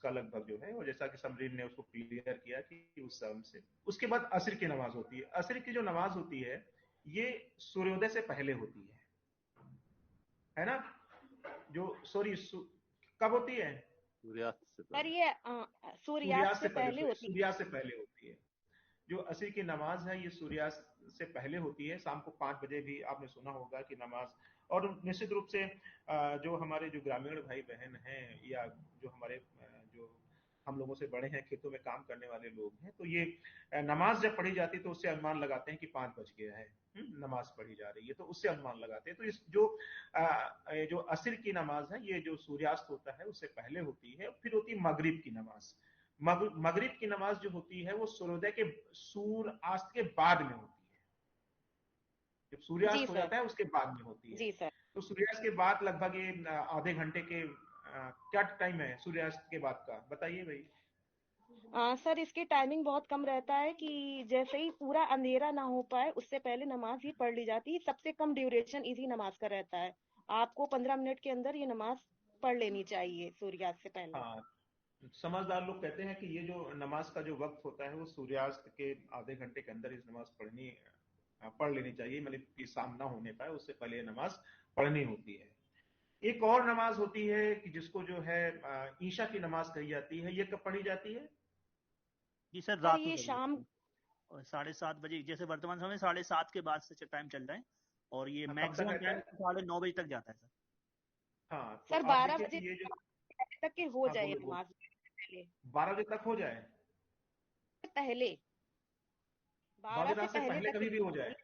उसका लगभग जो है, और जैसा कि समरीन ने उसको क्लियर किया कि उस समय से उसके बाद असर की नमाज होती है। असर की जो नमाज होती है ये सूर्योदय से पहले होती है ना? जो सॉरी कब होती है? सूर्यास्त से सर पहले। ये सूर्यास्त सूर्यास्त से से पहले, पहले होती है। सूर्यास्त से पहले होती है। जो असर की नमाज है ये सूर्यास्त से पहले होती है, शाम को 5 बजे भी आपने सुना होगा कि नमाज। और निश्चित रूप से जो हमारे जो ग्रामीण भाई बहन हैं या जो हमारे जो हम लोगों से बड़े हैं, खेतों में काम करने वाले लोग हैं, तो ये नमाज जब पढ़ी जाती है तो उससे अनुमान लगाते हैं कि 5 बज गया है, नमाज पढ़ी जा रही है, तो उससे अनुमान लगाते हैं। तो इस जो असर की नमाज है ये जो सूर्यास्त होता है उससे पहले होती है। फिर होती है मगरिब की नमाज। मगरिब की नमाज जो होती है वो सूर्योदय के सूर्यास्त के बाद में होती है। जब जी सूर्यास्त हो सर। जाता है उसके बाद में होती है। जी सर। तो सूर्यास्त के बाद लगभग ये आधे घंटे के क्या टाइम है सूर्यास्त के बाद का, बताइए भाई। सर इसकी टाइमिंग बहुत कम रहता है कि जैसे ही पूरा अंधेरा ना हो पाए उससे पहले नमाज ही पढ़ ली जाती है। सबसे कम ड्यूरेशन इसी नमाज का रहता है। आपको 15 मिनट के अंदर ये नमाज पढ़ लेनी चाहिए सूर्यास्त से पहले। हाँ, समझदार लोग कहते हैं कि ये जो नमाज का जो वक्त होता है वो सूर्यास्त के आधे घंटे के अंदर इस नमाज पढ़ लेनी चाहिए, मतलब कि शाम ना होने पाए उससे पहले ये नमाज पढ़नी होती है। एक और नमाज होती है कि जिसको जो है ईशा की नमाज कही जाती है, ये कब पढ़ी जाती है? जी सर, सर रात को ये पड़ी शाम। जाती है। और 7:30 बजे, जैसे वर्तमान समय 7:30 के बाद से टाइम चल रहा है, और ये हाँ, कब तक मैक्सिमम रहता टाइम है? 9:30 बजे तक जाता है सर। हाँ, तो सर आप 12 देखिए बजे कि ये जो तक के हो हाँ जाए बोलो बोलो, नमाज पहले। 12 बजे तक हो जाए? पहले 12 12 से रात से पहले पहले तक कभी भी हो जाए?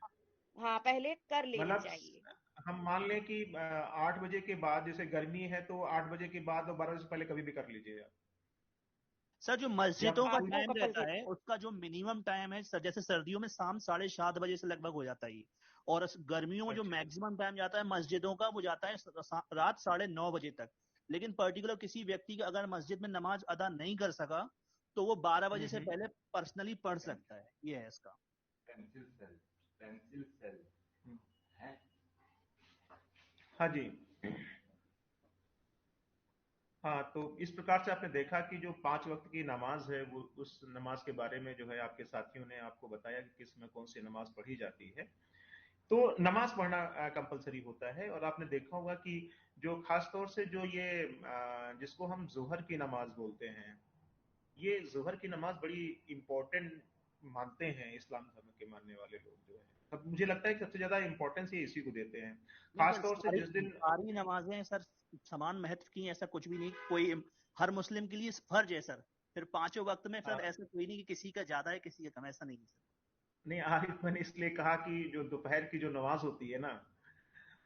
हाँ पहले कर लेनी मतलब चाहिए। हम मान लें कि 8 बजे के बाद, जैसे गर्मी है तो 8 बजे के बाद और 12 बजे से पहले कभी भी कर लीजिए आप। सर जो या मस्जिदों का कोई वो टाइम रहता है कंपलसरी। उसका जो मिनिमम टाइम है सर, जैसे सर्दियों में शाम 7:30 बजे से लगभग हो जाता है ये। और गर्मियों में जो अच्छा, मैक्सिमम टाइम जाता है मस्जिदों का, वो जाता है रात 9:30 बजे तक। लेकिन पर्टिकुलर किसी व्यक्ति का अगर मस्जिद में नमाज अदा नहीं कर सका तो वो 12 बजे से हम्म, पहले पर्सनली पढ़ सकता है, ये है इसका। पेंसिल सेल, पेंसिल सेल हम्म। है। हाँ जी। हाँ, तो इस प्रकार से आपने देखा कि जो 5 वक्त की नमाज है वो, उस नमाज के बारे में जो है आपके साथियों ने आपको बताया कि किस में कौन सी नमाज पढ़ी जाती है। तो नमाज पढ़ना कंपलसरी होता है। और आपने देखा होगा कि जो खास तौर से जो ये जिसको हम जोहर की नमाज बोलते हैं, ये जोहर की नमाज बड़ी इंपॉर्टेंट मानते हैं इस्लाम धर्म के मानने वाले लोग जो है। अब मुझे लगता है कि सबसे ज्यादा इंपॉर्टेंस ये इसी को देते हैं, नहीं खास सर, तौर से सारी जिस दिन। सारी नमाजें सर समान महत्व की हैं, ऐसा कुछ भी नहीं। कोई हर मुस्लिम के लिए फर्ज है सर। फिर पांचों वक्त में सर हाँ, ऐसा कोई नहीं कि किसी का ज्यादा है किसी का कम, ऐसा नहीं है सर। नहीं आरिफ, मैंने इसलिए कहा कि जो दोपहर की जो नमाज होती है ना,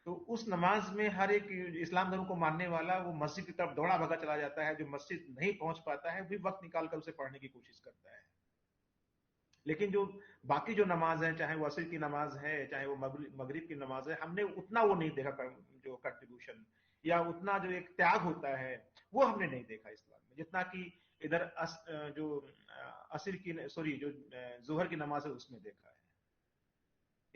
तो उस नमाज में हर एक इस्लाम धर्म को मानने वाला वो मस्जिद की तरफ दौड़ा भगा चला जाता है। जो मस्जिद नहीं पहुंच पाता है भी वक्त निकाल कर उसे पढ़ने की कोशिश करता है। लेकिन जो बाकी जो नमाज है, चाहे वो असर की नमाज है चाहे वो मगरिब की नमाज है, हमने उतना वो नहीं देखा जो कंट्रीब्यूशन या उतना जो एक त्याग होता है वो हमने नहीं देखा इस्लाम में, जितना कि इधर जो असर की सॉरी जो जोहर की नमाज है उसमें देखा है।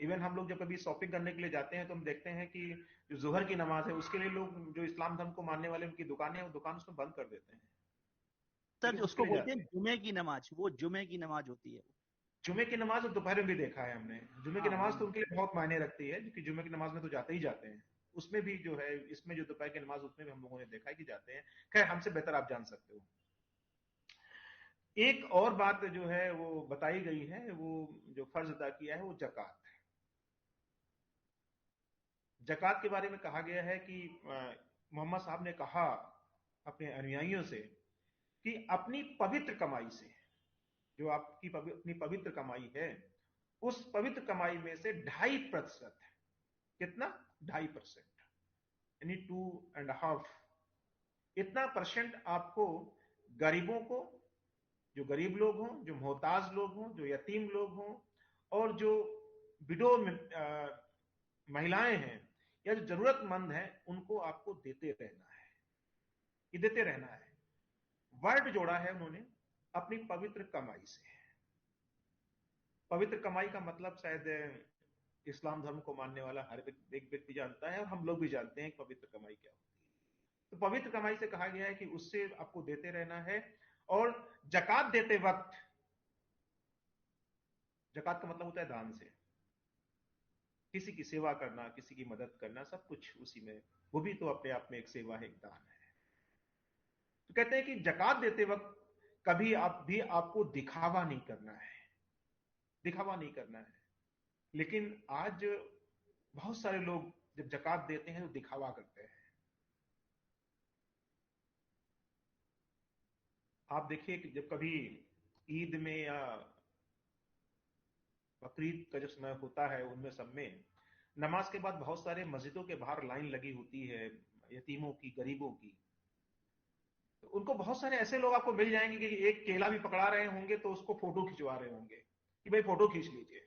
इवन हम लोग जब कभी शॉपिंग करने के लिए जाते हैं तो हम देखते हैं कि जो जोहर की नमाज है उसके लिए लोग जो इस्लाम धर्म को मानने वाले उनकी दुकानें हैं वो दुकान उसमें बंद कर देते हैं, सर सिर्फ उसके उसको लिए बोलते जाते हैं हैं। जुमे की नमाज, वो जुमे की नमाज होती है वो। जुमे की नमाज तो दोपहर में भी देखा है हमने। जुमे की हाँ नमाज तो उनके लिए बहुत मायने रखती है, क्योंकि जुमे की नमाज में तो जाते ही जाते हैं। उसमें भी जो है, इसमें जो दोपहर की नमाज उसमें भी हम लोगों ने देखा है कि जाते हैं। खैर, हमसे बेहतर आप जान सकते हो। एक और बात जो है वो बताई गई है, वो जो फर्ज अदा किया है वो जकात है। जकात के बारे में कहा गया है कि मोहम्मद साहब ने कहा अपने अनुयायियों से कि अपनी पवित्र कमाई से, जो आपकी अपनी पवित्र कमाई है, उस पवित्र कमाई में से 2.5%, कितना, 2.5%, यानी 2.5, इतना परसेंट आपको गरीबों को, जो गरीब लोग हों, जो मोहताज लोग हों, जो यतीम लोग हों, और जो विडो महिलाएं हैं या जो जरूरतमंद हैं, उनको आपको देते रहना है। ये देते रहना है। वर्ड जोड़ा है उन्होंने अपनी पवित्र कमाई से। पवित्र कमाई का मतलब शायद इस्लाम धर्म को मानने वाला हर एक व्यक्ति जानता है, और हम लोग भी जानते हैं कि पवित्र कमाई क्या होती है। तो पवित्र कमाई से कहा गया है कि उससे आपको देते रहना है। और जकात देते वक्त, जकात का मतलब होता है दान से, किसी की सेवा करना, किसी की मदद करना, सब कुछ उसी में, वो भी तो अपने आप में एक सेवा है, एक दान है। तो कहते हैं कि जकात देते वक्त कभी आप भी आपको दिखावा नहीं करना है, दिखावा नहीं करना है। लेकिन आज बहुत सारे लोग जब जकात देते हैं तो दिखावा करते हैं। आप देखिए कि जब कभी ईद में या बकरीद का जो समय होता है, उनमें सब में नमाज के बाद बहुत सारे मस्जिदों के बाहर लाइन लगी होती है, यतीमों की, गरीबों की। तो उनको बहुत सारे ऐसे लोग आपको मिल जाएंगे कि एक केला भी पकड़ा रहे होंगे तो उसको फोटो खिंचवा रहे होंगे कि भाई फोटो खींच लीजिए,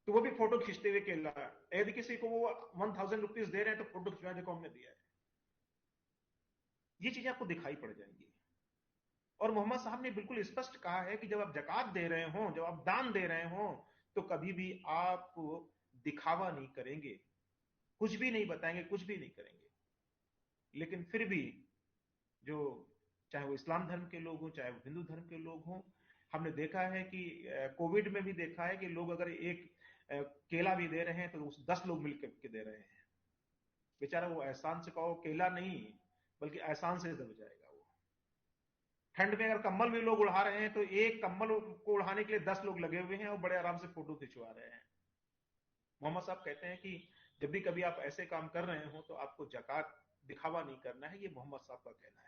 तो वो भी फोटो खींचते हुए केला, यदि किसी को वो 1000 रुपीज दे रहे हैं तो फोटो खिंचवा, देखो हमने दिया है। ये चीजें आपको दिखाई पड़ जाएंगी। और मोहम्मद साहब ने बिल्कुल स्पष्ट कहा है कि जब आप जकात दे रहे हो, जब आप दान दे रहे हो, तो कभी भी आप दिखावा नहीं करेंगे, कुछ भी नहीं बताएंगे, कुछ भी नहीं करेंगे। लेकिन फिर भी जो, चाहे वो इस्लाम धर्म के लोग हों, चाहे वो हिंदू धर्म के लोग हों, हमने देखा है कि कोविड में भी देखा है कि लोग अगर एक केला भी दे रहे हैं तो उस 10 लोग मिलकर के दे रहे हैं। बेचारा वो एहसान से कहो केला नहीं, बल्कि एहसान से दब जाएगा वो। ठंड में अगर कंबल भी लोग उड़ा रहे हैं तो एक कंबल को उड़ाने के लिए 10 लोग लगे हुए हैं और बड़े आराम से फोटो खिंचवा रहे हैं। मोहम्मद साहब कहते हैं कि जब भी कभी आप ऐसे काम कर रहे हो तो आपको जकात दिखावा नहीं करना है, ये मोहम्मद साहब का कहना है।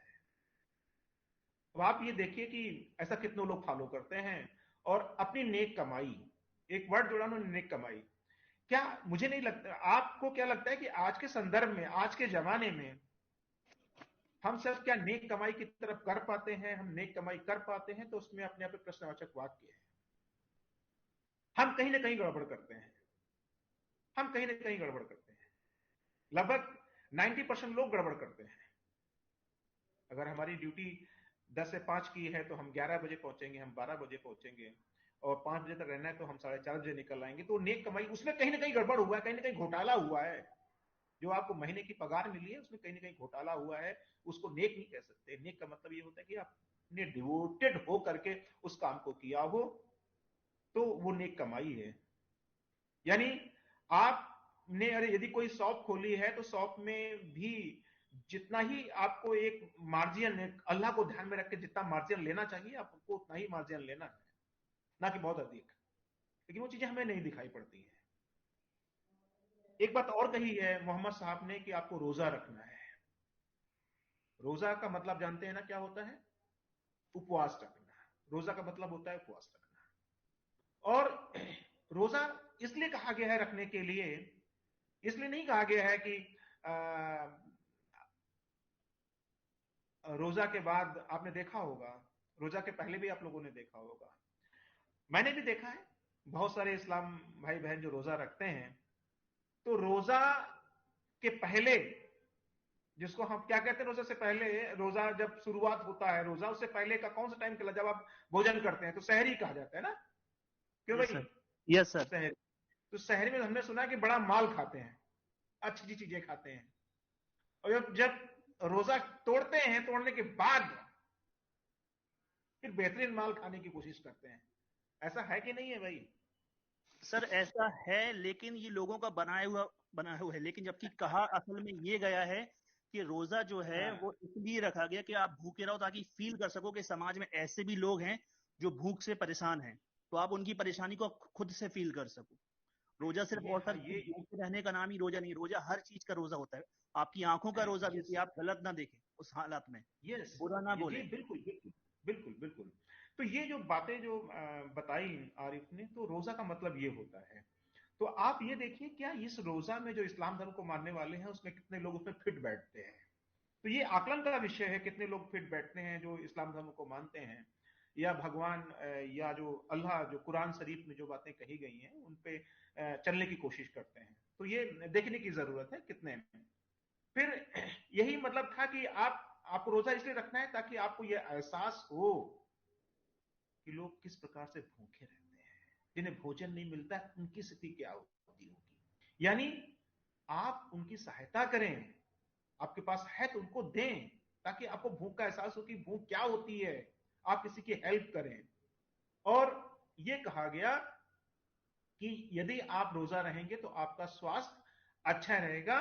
अब आप ये देखिए कि ऐसा कितने लोग फॉलो करते हैं। और अपनी नेक कमाई, एक वर्ड जोड़ा उन्होंने, नेक कमाई। क्या, मुझे नहीं लगता, आपको क्या लगता है कि आज के संदर्भ में, आज के जमाने में हम सब क्या नेक कमाई की तरफ कर पाते हैं? हम नेक कमाई कर पाते हैं? तो उसमें अपने आप में प्रश्नवाचक वाक्य है। हम कहीं ना कहीं गड़बड़ करते हैं, हम कहीं ना कहीं गड़बड़ करते हैं। लगभग 90% लोग गड़बड़ करते हैं। अगर हमारी ड्यूटी 10 से 5 की है तो हम 11 बजे पहुंचेंगे, हम 12 बजे पहुंचेंगे, और 5 बजे तक रहना है तो हम 4:30 बजे निकल आएंगे। तो नेक कमाई, उसमें कहीं ना कहीं गड़बड़ हुआ है, कहीं ना कहीं घोटाला हुआ है। जो आपको महीने की पगार मिली है उसमें कहीं ना कहीं घोटाला हुआ है। उसको नेक नहीं कह सकते। नेक का मतलब ये होता है कि आपने डिवोटेड हो करके उस काम को किया हो, तो वो नेक कमाई है। यानी आपने, अरे यदि कोई शॉप खोली है तो शॉप में भी जितना ही आपको एक मार्जिन, अल्लाह को ध्यान में रख के जितना मार्जिन लेना चाहिए आपको उतना ही मार्जिन लेना है, ना कि बहुत अधिक। लेकिन वो चीजें हमें नहीं दिखाई पड़ती हैं। एक बात और कही है मोहम्मद साहब ने कि आपको रोजा रखना है। रोजा का मतलब जानते हैं ना क्या होता है? उपवास रखना। रोजा का मतलब होता है उपवास रखना। और रोजा इसलिए कहा गया है रखने के लिए, इसलिए नहीं कहा गया है कि रोजा के बाद, आपने देखा होगा, रोजा के पहले भी आप लोगों ने देखा होगा, मैंने भी देखा है, बहुत सारे इस्लाम भाई बहन जो रोजा रखते हैं, तो रोजा के पहले, जिसको हम क्या कहते हैं रोजा से पहले, रोजा जब शुरुआत होता है, रोजा उससे पहले का कौन सा टाइम कहला, जब आप भोजन करते हैं तो सहरी कहा जाता है ना, क्यों यस भाई? Sir, yes sir. सहरी। तो सहरी में हमने सुना है कि बड़ा माल खाते हैं, अच्छी अच्छी चीजें खाते हैं। और जब जब रोजा तोड़ते हैं, तोड़ने के बाद फिर बेहतरीन माल खाने की कोशिश करते हैं। ऐसा है कि नहीं है भाई? सर ऐसा है, लेकिन ये लोगों का बनाया हुआ है। लेकिन जबकि कहा असल में ये गया है कि रोजा जो है हाँ, वो इसलिए रखा गया कि आप भूखे रहो, ताकि फील कर सको कि समाज में ऐसे भी लोग हैं जो भूख से परेशान हैं, तो आप उनकी परेशानी को खुद से फील कर सको। रोजा सिर्फ ये, और हाँ, सर ये, भूखे रहने का नाम ही रोजा नहीं, रोजा हर चीज का रोजा होता है। आपकी आंखों का रोजा भी, यस, कि आप गलत ना देखें उस हालात में, यस, बुरा ना ये जी, बोले। बिल्कुल बिल्कुल, बिल्कुल बिल्कुल। तो ये जो बातें जो बताई आरिफ ने, तो रोजा का मतलब ये होता है। तो आप ये देखिए, क्या इस रोजा में जो इस्लाम धर्म को मानने वाले हैं उसमें कितने लोग उसमें फिट बैठते हैं? तो ये आकलन का विषय है, कितने लोग फिट बैठते हैं जो इस्लाम धर्म को मानते हैं, या भगवान या जो अल्लाह, जो कुरान शरीफ में जो बातें कही गई हैं उन पे चलने की कोशिश करते हैं। तो ये देखने की जरूरत है कितने में। फिर यही मतलब था कि आपको रोजा इसलिए रखना है ताकि आपको यह एहसास हो कि लोग किस प्रकार से भूखे रहते हैं, जिन्हें भोजन नहीं मिलता, उनकी स्थिति क्या होती होगी। यानी आप उनकी सहायता करें, आपके पास है तो उनको दें, ताकि आपको भूख का एहसास हो कि भूख क्या होती है, आप किसी की हेल्प करें। और यह कहा गया कि यदि आप रोजा रहेंगे तो आपका स्वास्थ्य अच्छा रहेगा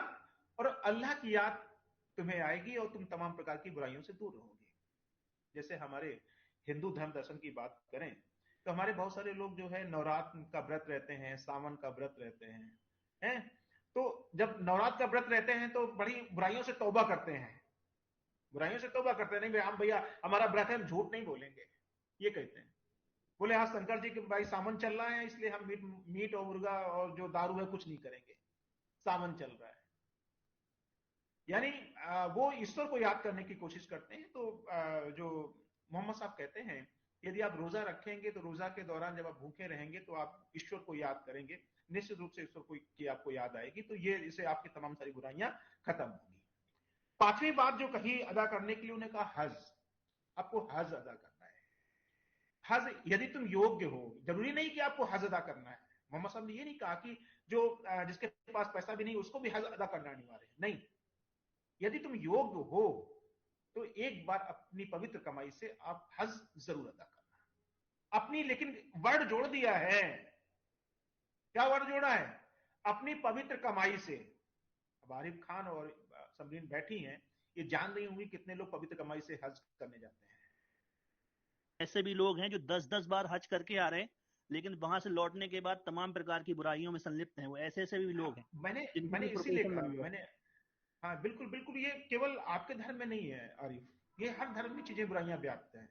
और अल्लाह की याद तुम्हें आएगी और तुम तमाम प्रकार की बुराइयों से दूर रहोगे। जैसे हमारे हिंदू धर्म दर्शन की बात करें तो हमारे बहुत सारे लोग जो है नवरात्र का व्रत रहते हैं, सावन का व्रत रहते हैं। तो जब नवरात्र का व्रत रहते हैं तो बड़ी बुराइयों से तौबा करते हैं, बुराइयों से तौबा करते हैं। नहीं भाई, हम भैया हमारा व्रत है, हम झूठ नहीं बोलेंगे, ये कहते हैं। बोले हाँ शंकर जी के भाई सावन चल रहा है, इसलिए हम मीट और मुर्गा और जो दारू है कुछ नहीं करेंगे, सावन चल रहा है। यानी वो ईश्वर को याद करने की कोशिश करते हैं। तो जो मोहम्मद साहब कहते हैं, यदि आप रोजा रखेंगे तो रोजा के दौरान जब आप भूखे रहेंगे तो आप ईश्वर को याद करेंगे, निश्चित रूप से ईश्वर को की आपको याद आएगी, तो ये इससे आपकी तमाम सारी बुराइयां खत्म होंगी। पांचवी बात जो कही अदा करने के लिए, उन्हें कहा हज, आपको हज अदा करना है। हज यदि तुम योग्य हो, जरूरी नहीं कि आपको हज अदा करना है। मोहम्मद साहब ने ये नहीं कहा कि जो जिसके पास पैसा भी नहीं उसको भी हज अदा करना अनिवार्य है, नहीं। यदि तुम योग्य हो तो एक बार अपनी पवित्र कमाई से आप हज जरूर अदा करना। अपनी, लेकिन वर्ड जोड़ दिया है, क्या वर्ड जोड़ा है? अपनी पवित्र कमाई से। अब आरिफ खान और समरीन बैठी हैं, ये जान रही होंगी कितने लोग पवित्र कमाई से हज करने जाते हैं। ऐसे भी लोग हैं जो 10-10 बार हज करके आ रहे हैं, लेकिन वहां से लौटने के बाद तमाम प्रकार की बुराइयों में संलिप्त हैं। वो ऐसे ऐसे भी लोग हैं जिनकी मैंने भी इसीलिए प्रोफेशन कहा, बन गया। मैंने, हाँ बिल्कुल बिल्कुल, ये केवल आपके धर्म में नहीं है आरिफ, ये हर धर्म में चीजें बुराइयां व्याप्त हैं।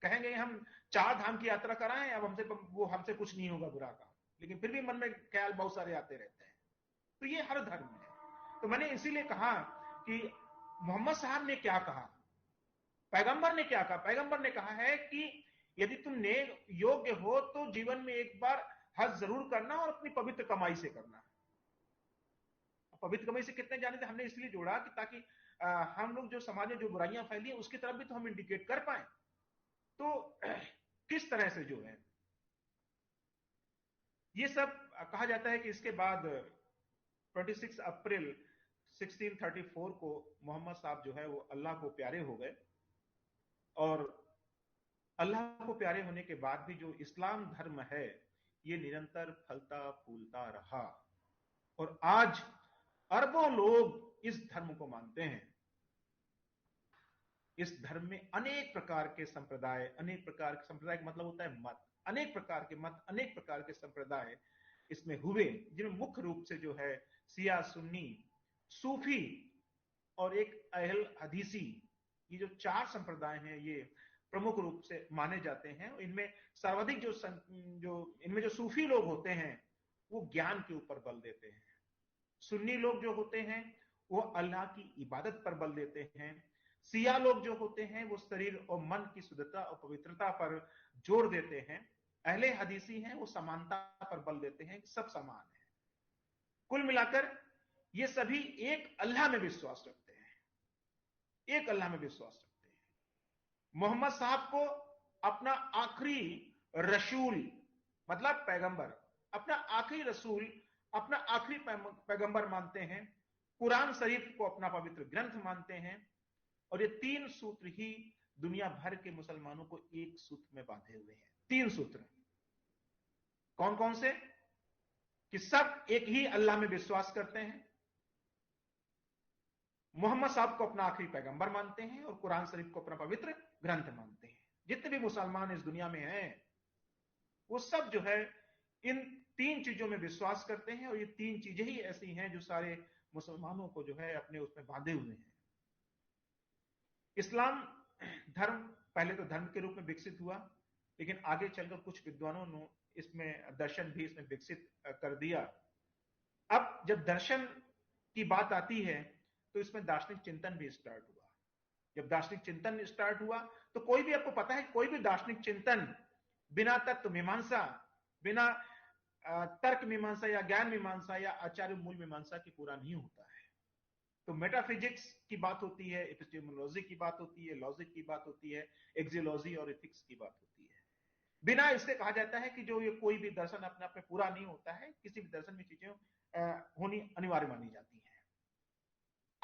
कहेंगे हम 4 धाम की यात्रा कराएं, अब हमसे कुछ नहीं होगा बुरा काम, लेकिन फिर भी मन में ख्याल बहुत सारे आते रहते हैं। तो ये हर धर्म में है। तो मैंने इसीलिए कहा कि मोहम्मद साहब ने क्या कहा, पैगंबर ने क्या कहा। पैगंबर ने कहा है कि यदि तुम योग्य हो तो जीवन में एक बार हज जरूर करना और अपनी पवित्र कमाई से करना। पवित्र कमाई से कितने जाने थे, हमने इसलिए जोड़ा कि ताकि हम लोग जो समाज में जो बुराइयां फैली हैं उसकी तरफ भी तो हम इंडिकेट कर पाए। तो किस तरह से जो है ये सब कहा जाता है कि इसके बाद 26 अप्रैल 1634 को मोहम्मद साहब जो है वो अल्लाह को प्यारे हो गए। और अल्लाह को प्यारे होने के बाद भी जो इस्लाम धर्म है ये निरंतर फलता फूलता रहा और आज अरबों लोग इस धर्म को मानते हैं। इस धर्म में अनेक प्रकार के संप्रदाय, अनेक प्रकार के संप्रदाय का मतलब होता है मत, अनेक प्रकार के मत, अनेक प्रकार के संप्रदाय इसमें हुए, जिनमें मुख्य रूप से जो है शिया, सुन्नी, सूफी और एक अहल हदीसी, ये जो 4 संप्रदाय हैं ये प्रमुख रूप से माने जाते हैं। इनमें सर्वाधिक इनमें जो सूफी लोग होते हैं वो ज्ञान के ऊपर बल देते हैं। सुन्नी लोग जो होते हैं वो अल्लाह की इबादत पर बल देते हैं। सिया लोग जो होते हैं वो शरीर और मन की शुद्धता और पवित्रता पर जोर देते हैं। अहले हदीसी हैं वो समानता पर बल देते हैं, सब समान है। कुल मिलाकर ये सभी एक अल्लाह में विश्वास रखते हैं, एक अल्लाह में विश्वास रखते हैं। मोहम्मद साहब को अपना आखिरी रसूल मतलब पैगंबर, अपना आखिरी रसूल, अपना आखिरी पैगंबर मानते हैं। कुरान शरीफ को अपना पवित्र ग्रंथ मानते हैं। और ये 3 सूत्र ही दुनिया भर के मुसलमानों को एक सूत्र में बांधे हुए हैं। 3 सूत्र कौन कौन से? कि सब एक ही अल्लाह में विश्वास करते हैं, मोहम्मद साहब को अपना आखिरी पैगंबर मानते हैं और कुरान शरीफ को अपना पवित्र ग्रंथ मानते हैं। जितने भी मुसलमान इस दुनिया में हैं वो सब जो है इन 3 चीजों में विश्वास करते हैं। और ये 3 चीजें ही ऐसी हैं जो सारे मुसलमानों को जो है अपने उसमें बांधे हुए हैं। इस्लाम धर्म पहले तो धर्म के रूप में विकसित हुआ, लेकिन आगे चलकर कुछ विद्वानों ने इसमें दर्शन भी इसमें विकसित कर दिया। अब जब दर्शन की बात आती है तो इसमें दार्शनिक चिंतन भी स्टार्ट हुआ। जब दार्शनिक चिंतन स्टार्ट हुआ तो कोई भी, आपको पता है, कोई भी दार्शनिक चिंतन बिना तत्व मीमांसा, बिना तर्क मीमांसा या ज्ञान मीमांसा या आचार्य मूल मीमांसा की पूरा नहीं होता है। तो मेटाफिजिक्स की बात होती है, एपिस्टेमोलॉजी की बात होती है, लॉजिक की बात होती है, एक्सियोलॉजी और एथिक्स की बात होती है। बिना इसके कहा जाता है कि जो ये कोई भी दर्शन अपने आप में पूरा नहीं होता है, किसी भी दर्शन में चीजें होनी अनिवार्य मानी जाती हैं।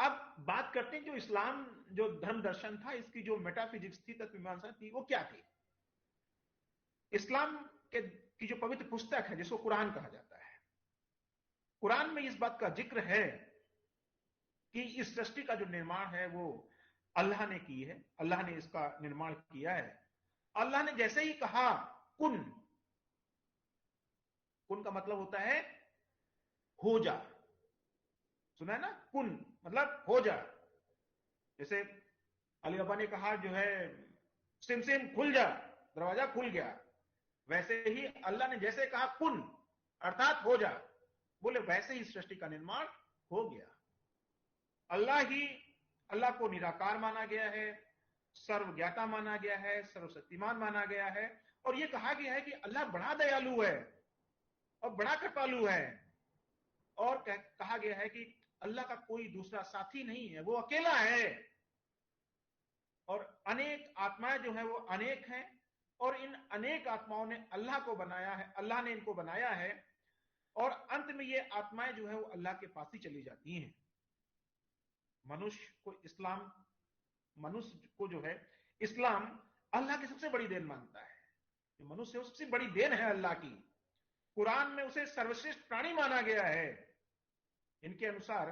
अब बात करते हैं जो इस्लाम जो धर्म दर्शन था, इसकी जो मेटाफिजिक्स थी, तत्व मीमांसा थी, वो क्या थी? इस्लाम की जो पवित्र पुस्तक है जिसको कुरान कहा जाता है, कुरान में इस बात का जिक्र है कि इस सृष्टि का जो निर्माण है वो अल्लाह ने की है, अल्लाह ने इसका निर्माण किया है। अल्लाह ने जैसे ही कहा कुन, कुन का मतलब होता है हो जा, सुना है ना? कुन मतलब हो जा। जैसे अली बाबा ने कहा जो है सिम सिम खुल जा, दरवाजा खुल गया, वैसे ही अल्लाह ने जैसे कहा कुन अर्थात हो जा, बोले वैसे ही सृष्टि का निर्माण हो गया। अल्लाह को निराकार माना गया है, सर्वज्ञाता माना गया है, सर्वशक्तिमान माना गया है, और यह कहा गया है कि अल्लाह बड़ा दयालु है और बड़ा कृपालु है, और कहा गया है कि अल्लाह का कोई दूसरा साथी नहीं है, वो अकेला है, और अनेक आत्माएं जो है वो अनेक हैं, और इन अनेक आत्माओं ने अल्लाह को बनाया है, अल्लाह ने इनको बनाया है, और अंत में ये आत्माएं जो है वो अल्लाह के पास ही चली जाती हैं। मनुष्य को जो है इस्लाम अल्लाह की सबसे बड़ी देन मानता है। मनुष्य सबसे बड़ी देन है अल्लाह की। कुरान में उसे सर्वश्रेष्ठ प्राणी माना गया है। इनके अनुसार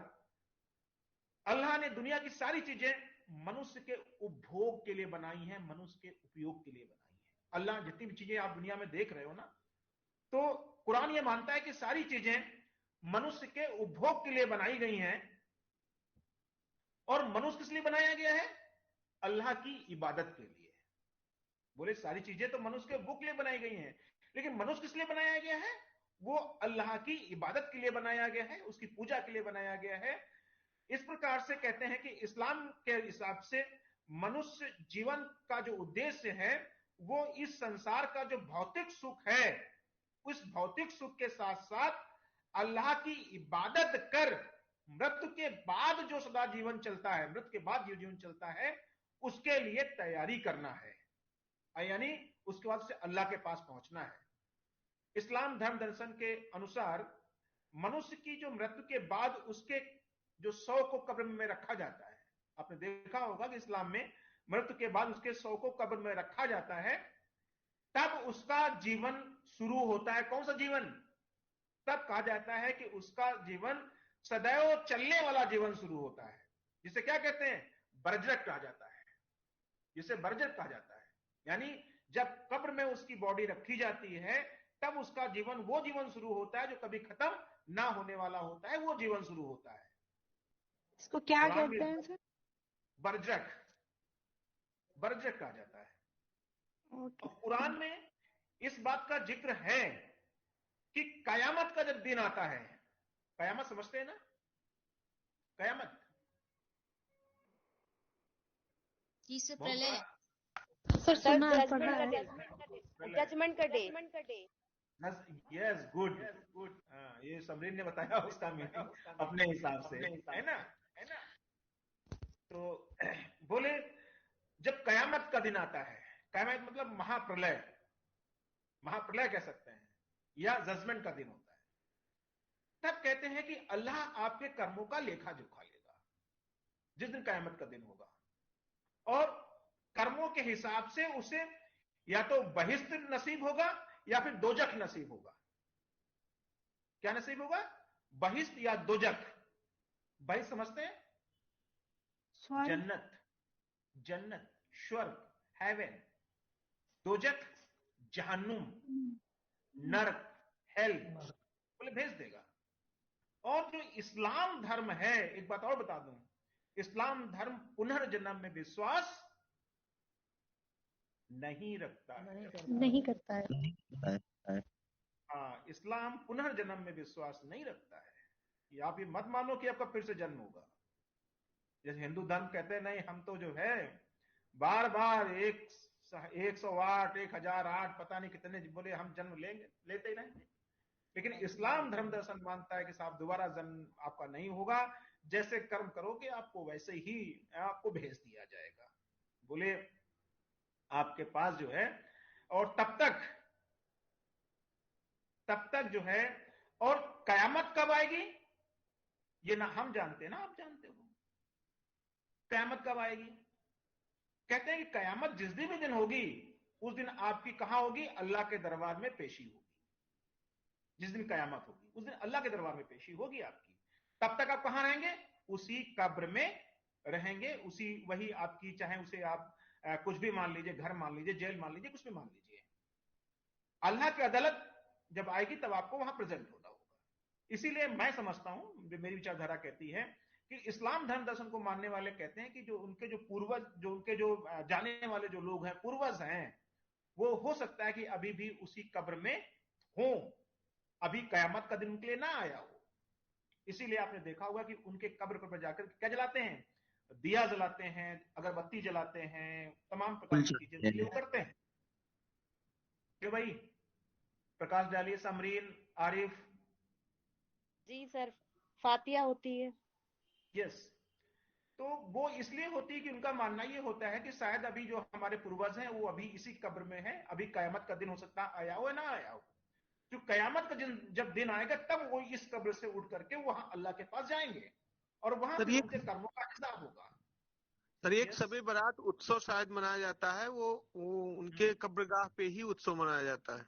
अल्लाह ने दुनिया की सारी चीजें मनुष्य के उपभोग के लिए बनाई हैं, मनुष्य के उपयोग के लिए बनाई हैं। अल्लाह जितनी भी चीजें आप दुनिया में देख रहे हो ना, तो कुरान ये मानता है कि सारी चीजें मनुष्य के उपभोग के लिए बनाई गई हैं। और मनुष्य किस लिए बनाया गया है? अल्लाह की इबादत के लिए। बोले सारी चीजें तो मनुष्य के उपभोग के लिए बनाई गई हैं, लेकिन मनुष्य किस लिए बनाया गया है? वो अल्लाह की इबादत के लिए बनाया गया है, उसकी पूजा के लिए बनाया गया है। इस प्रकार से कहते हैं कि इस्लाम के हिसाब से मनुष्य जीवन का जो उद्देश्य है वो इस संसार का जो भौतिक सुख है, उस भौतिक सुख के साथ साथ अल्लाह की इबादत कर मृत्यु के बाद जो सदा जीवन चलता है, मृत्यु के बाद जो जीवन चलता है, उसके लिए तैयारी करना है, यानी उसके बाद से अल्लाह के पास पहुंचना है। इस्लाम धर्म दर्शन के अनुसार मनुष्य की जो मृत्यु के बाद उसके जो शव को कब्र में रखा जाता है, आपने देखा होगा कि इस्लाम में मृत्यु के बाद उसके शव को कब्र में रखा जाता है, तब उसका जीवन शुरू होता है। कौन सा जीवन? तब कहा जाता है कि उसका जीवन सदैव चलने वाला जीवन शुरू होता है, जिसे क्या कहते हैं? बरजक कहा जाता है, जिसे बरजक कहा जाता है। यानी जब कब्र में उसकी बॉडी रखी जाती है, तब उसका जीवन, वो जीवन शुरू होता है जो कभी खत्म ना होने वाला होता है, वो जीवन शुरू होता है। इसको क्या कहते हैं सर? बरजक, बरजक कहा जाता है। और कुरान में इस बात का जिक्र है कि कयामत का जब दिन आता है, कयामत समझते हैं ना? कयामत से प्रलय, सर जजमेंट का डे। Yes, good good. ये समरीन ने बताया उसका मीनिंग अपने हिसाब से, है ना? तो बोले जब कयामत का दिन आता है, कयामत मतलब महाप्रलय, महाप्रलय कह सकते हैं, या जजमेंट का दिन होता है, तब कहते हैं कि अल्लाह आपके कर्मों का लेखा जोखा लेगा जिस दिन कयामत का दिन होगा, और कर्मों के हिसाब से उसे या तो बहिश्त नसीब होगा या फिर दोजख नसीब होगा। क्या नसीब होगा? बहिश्त या दोजख। बहिश्त समझते हैं? जन्नत, जन्नत, स्वर्ग, हेवन। दोजख जहन्नुम, नरक, हेल, बोले भेज देगा। और जो इस्लाम धर्म है, एक बात और बता दूं, इस्लाम धर्म पुनर्जन्म में विश्वास नहीं रखता है, नहीं करता है। हाँ, इस्लाम पुनर्जन्म में विश्वास नहीं रखता है। ये आप ये मत मानो कि आपका फिर से जन्म होगा। जैसे हिंदू धर्म कहते हैं नहीं, हम तो जो है बार बार 108, 1008, पता नहीं कितने, बोले हम जन्म लेंगे, लेते ही नहीं। लेकिन इस्लाम धर्म दर्शन मानता है कि साहब दोबारा जन्म आपका नहीं होगा, जैसे कर्म करोगे आपको वैसे ही आपको भेज दिया जाएगा। बोले आपके पास जो है, और तब तक जो है, और कयामत कब आएगी ये ना हम जानते हैं ना आप जानते हो। कयामत कब आएगी? कहते हैं कि कयामत जिस दिन भी दिन होगी, उस दिन आपकी कहां होगी? अल्लाह के दरबार में पेशी होगी। जिस दिन कयामत होगी उस दिन अल्लाह के दरबार में पेशी होगी आपकी। तब तक आप कहां रहेंगे? उसी कब्र में रहेंगे, उसी वही आपकी, चाहे उसे आप कुछ भी मान लीजिए, घर मान लीजिए, जेल मान लीजिए, कुछ भी मान लीजिए। अल्लाह की अदालत जब आएगी तब आपको वहां प्रेजेंट होना होगा। इसीलिए मैं समझता हूं, मेरी विचारधारा कहती है कि इस्लाम धर्म दर्शन को मानने वाले कहते हैं कि जो उनके जो पूर्वज, जो उनके जो जाने वाले जो लोग हैं, पूर्वज हैं, वो हो सकता है कि अभी भी उसी कब्र में हो, अभी कयामत का दिन उनके लिए ना आया हो। इसीलिए आपने देखा होगा कि उनके कब्र पर जाकर क्या जलाते हैं? दिया जलाते हैं, अगरबत्ती जलाते हैं, तमाम प्रकार की चीजें उनके लिए वो करते हैं। क्यों भाई? प्रकाश डालिए, समरीन, आरिफ। जी सर, फातिया होती है। यस। तो वो इसलिए होती है कि उनका मानना ये होता है कि शायद अभी जो हमारे पूर्वज हैं वो अभी इसी कब्र में है, अभी कयामत का दिन हो सकता है आया हो या ना आया हो। जो कयामत का जब दिन आएगा तब वो इस कब्र से उठ करके वहां अल्लाह के पास जाएंगे और वहां सर फिर ये उनके कर्मों का हिसाब होगा। सर एक यस। शबे बारात उत्सव शायद मनाया जाता है, वो उनके कब्रगाह पे ही उत्सव मनाया जाता है।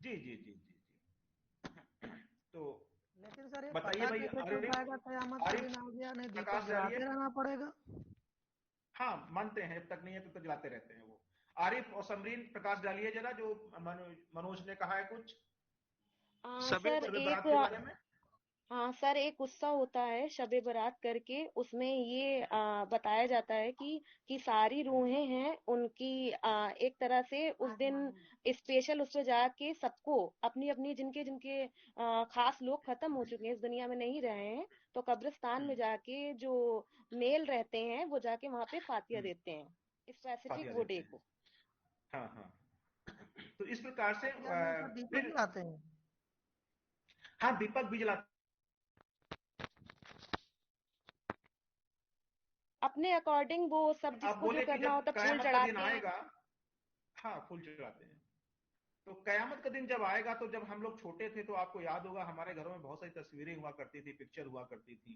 जी जी जी जी जी। तो लेकिन सर ये बताइए पता भाई, कैसे चल पाएगा कयामत का दिन आ गया? नहीं, दीपक प्रकाश डालिए। जलाते रहना पड़ेगा। हाँ, मानते हैं, जब तक नहीं है तब तक जलाते रहते हैं वो। आरिफ और समरीन, प्रकाश डालिए जरा, जो मनोज ने कहा है कुछ शबे सर बारात एक, के बारे में। हाँ सर, एक उत्सव होता है शबे बारात करके, उसमें ये बताया जाता है कि सारी रूहें हैं उनकी एक तरह से उस दिन स्पेशल उस पे जाके सबको अपनी अपनी, जिनके जिनके खास लोग खत्म हो चुके हैं, इस दुनिया में नहीं रहे हैं, तो कब्रिस्तान में जाके जो मेल रहते हैं वो जाके वहां पे फातिया देते हैं स्पेसिफिक फातिया वो देते डे हैं। को। हाँ हाँ। तो इस प्रकार से फातिया में सर दीपक फिर जलाते हैं। हाँ, दीपक भी जलाते अपने अकॉर्डिंग वो सब हैं। आप जिसको जो बोले कि करना जब होता फूल कयामत का दिन चढ़ाते हैं। आएगा, हाँ फूल चढ़ाते हैं। तो कयामत का दिन जब आएगा, तो जब हम लोग छोटे थे तो आपको याद होगा हमारे घरों में बहुत सारी तस्वीरें हुआ करती थी, पिक्चर हुआ करती थी,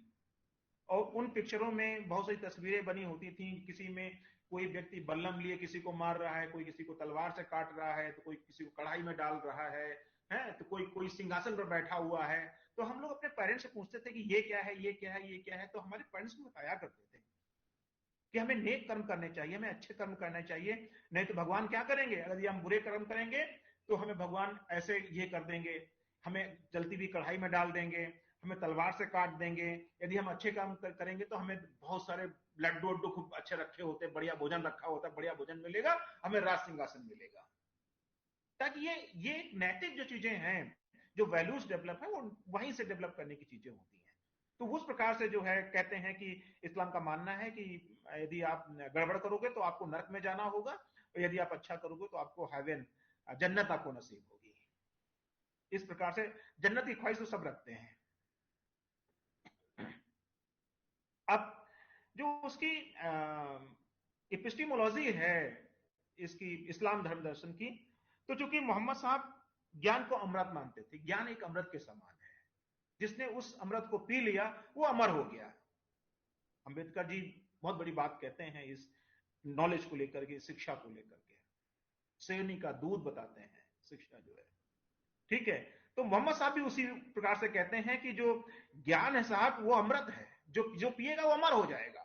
और उन पिक्चरों में बहुत सारी तस्वीरें बनी होती थी। किसी में कोई व्यक्ति बल्लम लिए किसी को मार रहा है, कोई किसी को तलवार से काट रहा है, तो कोई किसी को कढ़ाई में डाल रहा है, तो कोई कोई सिंहासन पर बैठा हुआ है। तो हम लोग अपने पेरेंट्स से पूछते थे कि ये क्या है, ये क्या है, ये क्या है। तो हमारे पेरेंट्स को बताया करते थे कि हमें नेक कर्म करने चाहिए, हमें अच्छे कर्म करने चाहिए, नहीं तो भगवान क्या करेंगे? अगर ये हम बुरे कर्म करेंगे तो हमें भगवान ऐसे ये कर देंगे, हमें जलती हुई कढ़ाई में डाल देंगे, हमें तलवार से काट देंगे। यदि हम अच्छे काम करेंगे तो हमें बहुत सारे लड्डू वड्डू खूब अच्छे रखे होते, बढ़िया भोजन रखा होता, बढ़िया भोजन मिलेगा, हमें राज सिंहासन मिलेगा। ताकि ये नैतिक जो चीजें हैं, जो वैल्यूज डेवलप है, वो वहीं से डेवलप करने की चीजें होती हैं। तो उस प्रकार से जो है कहते हैं कि इस्लाम का मानना है कि यदि आप गड़बड़ करोगे तो आपको नरक में जाना होगा, और यदि आप अच्छा करोगे तो आपको हेवन, जन्नत आपको नसीब होगी। इस प्रकार से जन्नत की ख्वाहिश तो सब रखते हैं। अब जो उसकी एपिस्टिमोलॉजी है इसकी, इस्लाम धर्म दर्शन की, तो चूंकि मोहम्मद साहब ज्ञान को अमृत मानते थे, ज्ञान एक अमृत के समान है, जिसने उस अमृत को पी लिया वो अमर हो गया। अंबेडकर जी बहुत बड़ी बात कहते हैं इस नॉलेज को लेकर के, शिक्षा को लेकर के, सेवनी का दूध बताते हैं शिक्षा जो है। ठीक है, तो मोहम्मद साहब भी उसी प्रकार से कहते हैं कि जो ज्ञान है साहब वो अमृत है, जो पिएगा वो अमर हो जाएगा।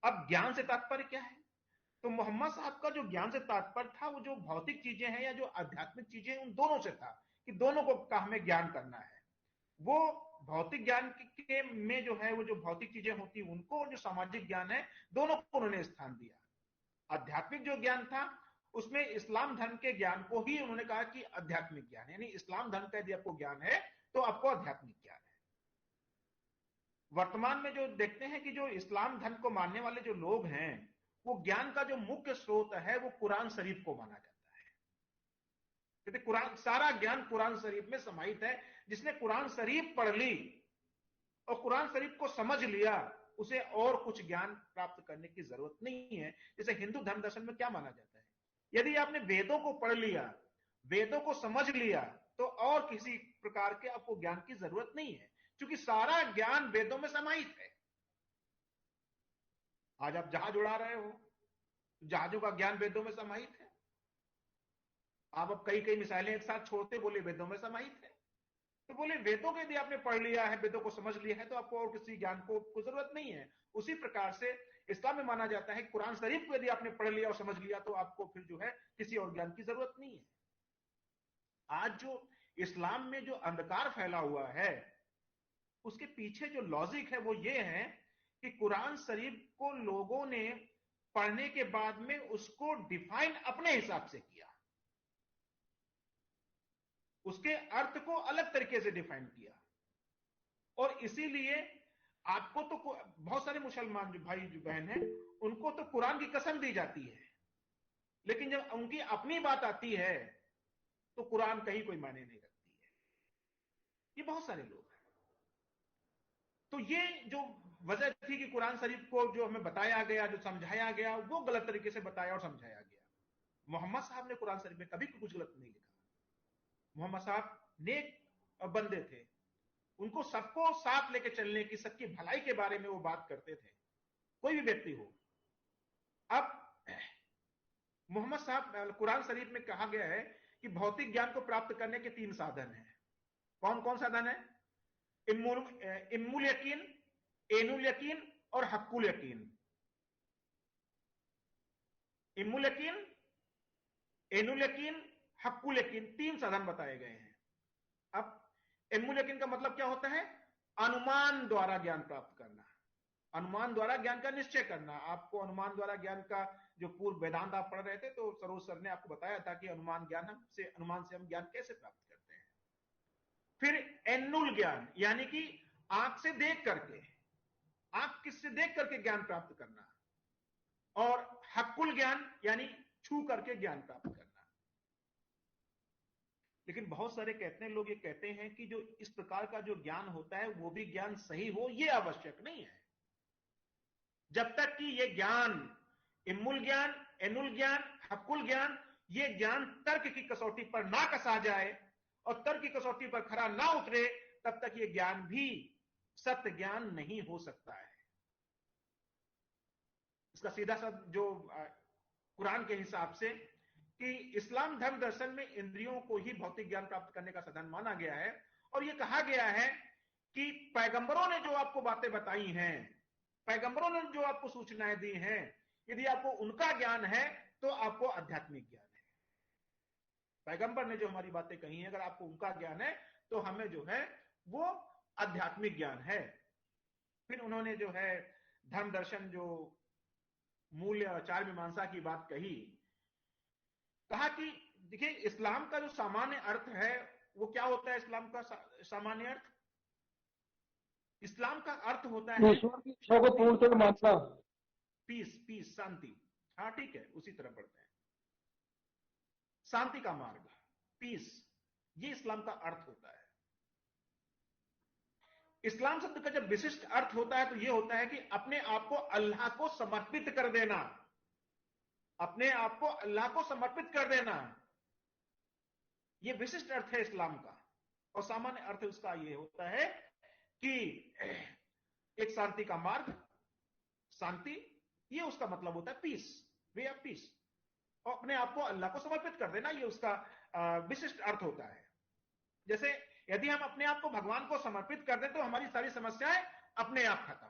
अब ज्ञान से तात्पर्य क्या है? तो मोहम्मद साहब का जो ज्ञान से तात्पर्य था, वो जो भौतिक चीजें हैं या जो आध्यात्मिक चीजें हैं, उन दोनों से था कि दोनों को का हमें ज्ञान करना है। वो भौतिक ज्ञान के में जो है, वो जो भौतिक चीजें होती उनको, और जो सामाजिक ज्ञान है, दोनों को उन्होंने स्थान दिया। आध्यात्मिक जो ज्ञान था उसमें इस्लाम धर्म के ज्ञान को ही उन्होंने कहा कि आध्यात्मिक ज्ञान, यानी इस्लाम धर्म का यदि आपको ज्ञान है तो आपको आध्यात्मिक ज्ञान है। वर्तमान में जो देखते हैं कि जो इस्लाम धर्म को मानने वाले जो लोग हैं, वो ज्ञान का जो मुख्य स्रोत है वो कुरान शरीफ को माना जाता है। कहते कुरान, सारा ज्ञान कुरान शरीफ में समाहित है। जिसने कुरान शरीफ पढ़ ली और कुरान शरीफ को समझ लिया, उसे और कुछ ज्ञान प्राप्त करने की जरूरत नहीं है। जैसे हिंदू धर्म दर्शन में क्या माना जाता है, यदि आपने वेदों को पढ़ लिया, वेदों को समझ लिया, तो और किसी प्रकार के आपको ज्ञान की जरूरत नहीं है, क्योंकि सारा ज्ञान वेदों में समाहित है। आज आप जहाज उड़ा रहे हो, जहाजों का ज्ञान वेदों में समाहित है। आप अब कई कई मिसाइलें एक साथ छोड़ते, बोले वेदों में समाहित है। तो बोले वेदों को यदि आपने पढ़ लिया है, वेदों को समझ लिया है, तो आपको और किसी ज्ञान को जरूरत नहीं है। उसी प्रकार से इस्लाम में माना जाता है कुरान शरीफ को यदि आपने पढ़ लिया और समझ लिया तो आपको फिर जो है किसी और ज्ञान की जरूरत नहीं है। आज जो इस्लाम में जो अंधकार फैला हुआ है, उसके पीछे जो लॉजिक है वो ये है कि कुरान शरीफ को लोगों ने पढ़ने के बाद में उसको डिफाइन अपने हिसाब से किया, उसके अर्थ को अलग तरीके से डिफाइन किया। और इसीलिए आपको तो बहुत सारे मुसलमान जो भाई जो बहन हैं, उनको तो कुरान की कसम दी जाती है, लेकिन जब उनकी अपनी बात आती है तो कुरान कहीं कोई मायने नहीं रखती है। ये बहुत सारे लोग हैं। तो ये जो वजह थी कि कुरान शरीफ को जो हमें बताया गया, जो समझाया गया, वो गलत तरीके से बताया और समझाया गया। मोहम्मद साहब ने कुरान शरीफ में कभी कुछ गलत नहीं लिखा। मोहम्मद साहब नेक बंदे थे, उनको सबको साथ लेके चलने की, सबकी भलाई के बारे में वो बात करते थे, कोई भी व्यक्ति हो। अब मोहम्मद साहब, कुरान शरीफ में कहा गया है कि भौतिक ज्ञान को प्राप्त करने के 3 साधन हैं। कौन कौन साधन है? इल्मुल यकीन, एनुल यकीन और हक्कुल यकीन। इल्मुल यकीन, एनुल यकीन, हक्कुल यकीन, 3 साधन बताए गए हैं। अब इल्मुल यकीन का मतलब क्या होता है? अनुमान द्वारा ज्ञान प्राप्त करना, अनुमान द्वारा ज्ञान का निश्चय करना। आपको अनुमान द्वारा ज्ञान का जो पूर्व वेदांत आप पढ़ रहे थे, तो सरोज सर ने आपको बताया था कि अनुमान से हम ज्ञान कैसे प्राप्त करते हैं। फिर एनुल ज्ञान, यानी कि आंख से देख करके, आंख किससे देख करके ज्ञान प्राप्त करना। और हक्कुल ज्ञान, यानी छू करके ज्ञान प्राप्त करना। लेकिन बहुत सारे कहते हैं, लोग ये कहते हैं कि जो इस प्रकार का जो ज्ञान होता है वो भी ज्ञान सही हो, ये आवश्यक नहीं है। जब तक कि ये ज्ञान, इल्मुल ज्ञान, एनुल ज्ञान, हक्कुल ज्ञान, ये ज्ञान तर्क की कसौटी पर ना कसा जाए और तर्क की कसौटी पर खरा ना उतरे, तब तक ये ज्ञान भी सत्य ज्ञान नहीं हो सकता है। इसका सीधा सा जो कुरान के हिसाब से कि इस्लाम धर्म दर्शन में इंद्रियों को ही भौतिक ज्ञान प्राप्त करने का साधन माना गया है। और यह कहा गया है कि पैगंबरों ने जो आपको बातें बताई हैं, पैगंबरों ने जो आपको सूचनाएं दी हैं, यदि आपको उनका ज्ञान है तो आपको आध्यात्मिक ज्ञान है। पैगंबर ने जो हमारी बातें कही हैं, अगर आपको उनका ज्ञान है तो हमें जो है वो आध्यात्मिक ज्ञान है। फिर उन्होंने जो है धर्म दर्शन, जो मूल्य आचार मीमांसा की बात कही, कहा कि देखिए इस्लाम का जो सामान्य अर्थ है वो क्या होता है? इस्लाम का सामान्य अर्थ, इस्लाम का अर्थ होता है ईश्वर की इच्छा को पूर्णतः मानना, पीस, पीस, शांति। हाँ ठीक है, उसी तरह पढ़ते हैं, शांति का मार्ग, पीस, ये इस्लाम का अर्थ होता है। इस्लाम शब्द का जब विशिष्ट अर्थ होता है तो यह होता है कि अपने आप को अल्लाह को समर्पित कर देना, अपने आप को अल्लाह को समर्पित कर देना, यह विशिष्ट अर्थ है इस्लाम का। और सामान्य अर्थ उसका यह होता है कि एक शांति का मार्ग, शांति, ये उसका मतलब होता है पीस, वे ऑफ पीस, और अपने आप को अल्लाह को समर्पित कर देना, ये उसका विशिष्ट अर्थ होता है। जैसे यदि हम अपने आप को भगवान को समर्पित कर दें तो हमारी सारी समस्याएं अपने आप खत्म,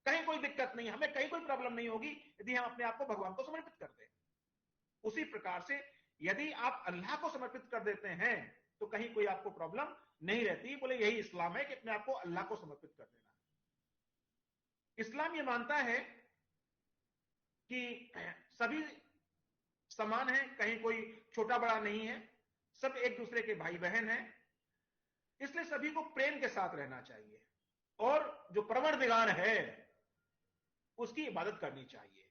कहीं कोई दिक्कत नहीं, हमें कहीं कोई प्रॉब्लम नहीं होगी यदि हम अपने आप को भगवान को समर्पित कर दें। उसी प्रकार से यदि आप अल्लाह को समर्पित कर देते हैं तो कहीं कोई आपको प्रॉब्लम नहीं रहती। बोले यही इस्लाम है कि अपने आप को अल्लाह को समर्पित कर देना। इस्लाम ये मानता है कि सभी समान है, कहीं कोई छोटा बड़ा नहीं है, सब एक दूसरे के भाई बहन हैं, इसलिए सभी को प्रेम के साथ रहना चाहिए और जो परवरदिगार है उसकी इबादत करनी चाहिए।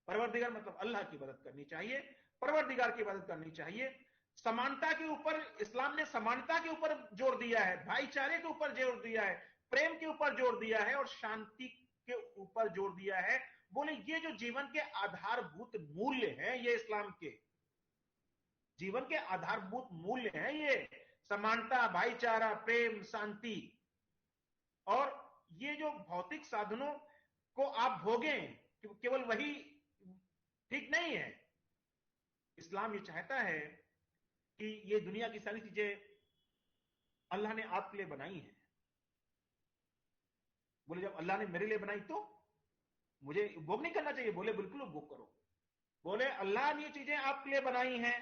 परवरदिगार मतलब अल्लाह की इबादत करनी चाहिए, परवरदिगार की इबादत करनी चाहिए। समानता के ऊपर, इस्लाम ने समानता के ऊपर जोर दिया है, भाईचारे के ऊपर जोर दिया है, प्रेम के ऊपर जोर दिया है और शांति के ऊपर जोर दिया है। बोले ये जो जीवन के आधारभूत मूल्य हैं, ये इस्लाम के जीवन के आधारभूत मूल्य हैं, ये समानता, भाईचारा, प्रेम, शांति। और ये जो भौतिक साधनों को आप भोगें, कि केवल वही ठीक नहीं है। इस्लाम ये चाहता है कि ये दुनिया की सारी चीजें अल्लाह ने आपके लिए बनाई हैं। बोले जब अल्लाह ने मेरे लिए बनाई तो मुझे उपभोग नहीं करना चाहिए? बोले बिल्कुल उपभोग करो। बोले अल्लाह ने ये चीजें आपके लिए बनाई हैं,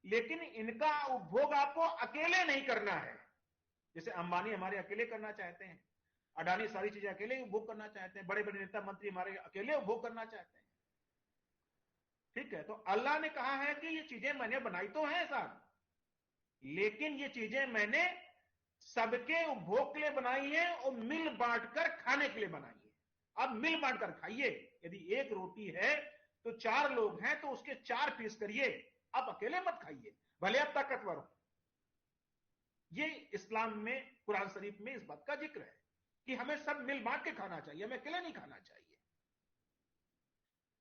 लेकिन इनका उपभोग आपको अकेले नहीं करना है। जैसे अंबानी हमारे अकेले करना चाहते हैं, अडानी सारी चीजें अकेले उपभोग करना चाहते हैं, बड़े बड़े नेता मंत्री हमारे अकेले उपभोग करना चाहते हैं। ठीक है, तो अल्लाह ने कहा है कि ये चीजें मैंने बनाई तो है साहब, लेकिन ये चीजें मैंने सबके उपभोग के लिए बनाई है और मिल बांट कर खाने के लिए बनाई है। अब मिल बांट कर खाइए। यदि एक रोटी है तो 4 लोग हैं तो उसके 4 पीस करिए, आप अकेले मत खाइए, भले आप ताकतवर हो। ये इस्लाम में, कुरान शरीफ में इस बात का जिक्र है कि हमें सब मिल बांट के खाना चाहिए, हमें अकेले नहीं खाना चाहिए।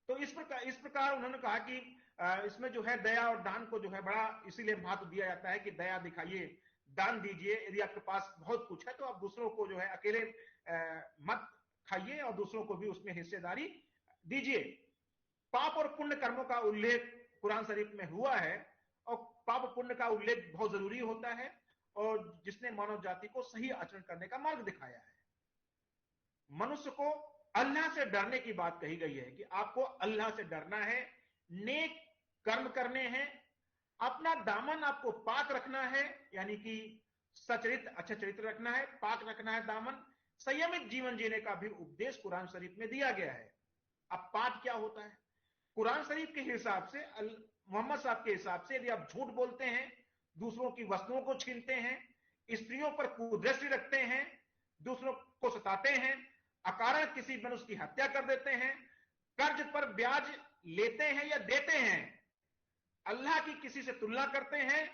तो इस प्रकार उन्होंने कहा कि इसमें जो है दया और दान को जो है बड़ा इसीलिए महत्व दिया जाता है कि दया दिखाइए, दान दीजिए। यदि आपके पास बहुत कुछ है तो आप दूसरों को जो है अकेले मत खाइए और दूसरों को भी उसमें हिस्सेदारी दीजिए। पाप और पुण्य कर्मों का उल्लेख कुरान शरीफ में हुआ है और पाप पुण्य का उल्लेख बहुत जरूरी होता है, और जिसने मानव जाति को सही आचरण करने का मार्ग दिखाया है। मनुष्य को अल्लाह से डरने की बात कही गई है कि आपको अल्लाह से डरना है, नेक कर्म करने हैं, अपना दामन आपको पाक रखना है, यानी कि सचरित अच्छा चरित्र रखना है, पाक रखना है दामन। संयमित जीवन जीने का भी उपदेश कुरान शरीफ में दिया गया है। अब पाप क्या होता है? कुरान शरीफ के हिसाब से, मोहम्मद साहब के हिसाब से, यदि आप झूठ बोलते हैं, दूसरों की वस्तुओं को छीनते हैं, स्त्रियों पर कुदृष्टि रखते हैं, दूसरों को सताते हैं, अकारण किसी मनुष्य की हत्या कर देते हैं, कर्ज पर ब्याज लेते हैं या देते हैं, अल्लाह की किसी से तुलना करते हैं,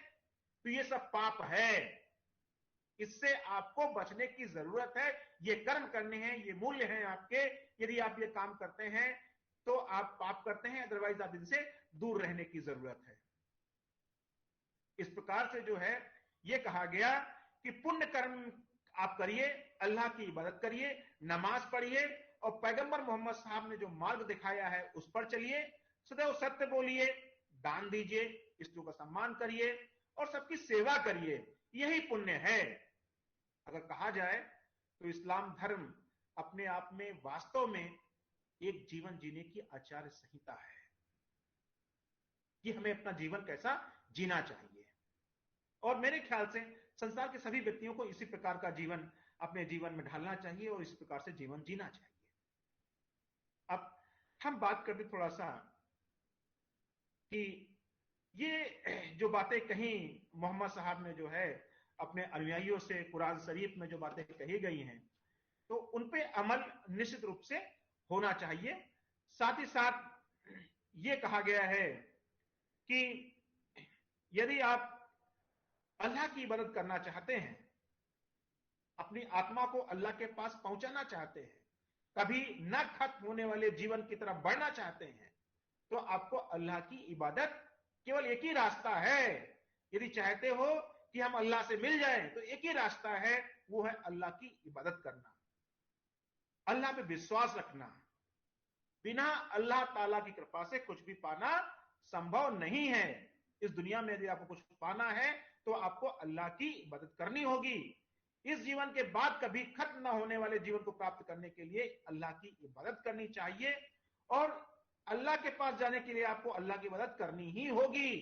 तो ये सब पाप है। इससे आपको बचने की जरूरत है। ये कर्म करने हैं, ये मूल्य हैं आपके। यदि आप ये काम करते हैं तो आप पाप करते हैं, अदरवाइज आप इनसे दूर रहने की जरूरत है। इस प्रकार से जो है ये कहा गया कि पुण्य कर्म आप करिए, अल्लाह की इबादत करिए, नमाज पढ़िए और पैगंबर मोहम्मद साहब ने जो मार्ग दिखाया है उस पर चलिए, सदैव सत्य बोलिए, दान दीजिए, स्त्रियों का सम्मान करिए और सबकी सेवा करिए। यही पुण्य है। अगर कहा जाए तो इस्लाम धर्म अपने आप में वास्तव में एक जीवन जीने की आचार्य संहिता है कि हमें अपना जीवन कैसा जीना चाहिए। और मेरे ख्याल से संसार के सभी व्यक्तियों को इसी प्रकार का जीवन अपने जीवन में ढालना चाहिए और इस प्रकार से जीवन जीना चाहिए। अब हम बात करते थोड़ा सा कि ये जो बातें कहीं मोहम्मद साहब ने जो है अपने अनुयायियों से, कुरान शरीफ में जो बातें कही गई हैं, तो उन पे अमल निश्चित रूप से होना चाहिए। साथ ही साथ ये कहा गया है कि यदि आप अल्लाह की इबादत करना चाहते हैं, अपनी आत्मा को अल्लाह के पास पहुंचाना चाहते हैं, कभी न खत्म होने वाले जीवन की तरफ बढ़ना चाहते हैं, तो आपको अल्लाह की इबादत, केवल एक ही रास्ता है। यदि चाहते हो कि हम अल्लाह से मिल जाएं तो एक ही रास्ता है, वो है अल्लाह की इबादत करना, अल्लाह पे विश्वास रखना। बिना अल्लाह ताला की कृपा से कुछ भी पाना संभव नहीं है। इस दुनिया में यदि आपको कुछ पाना है तो आपको अल्लाह की इबादत करनी होगी। इस जीवन के बाद कभी खत्म न होने वाले जीवन को प्राप्त करने के लिए अल्लाह की इबादत करनी चाहिए, और अल्लाह के पास जाने के लिए आपको अल्लाह की इबादत करनी ही होगी।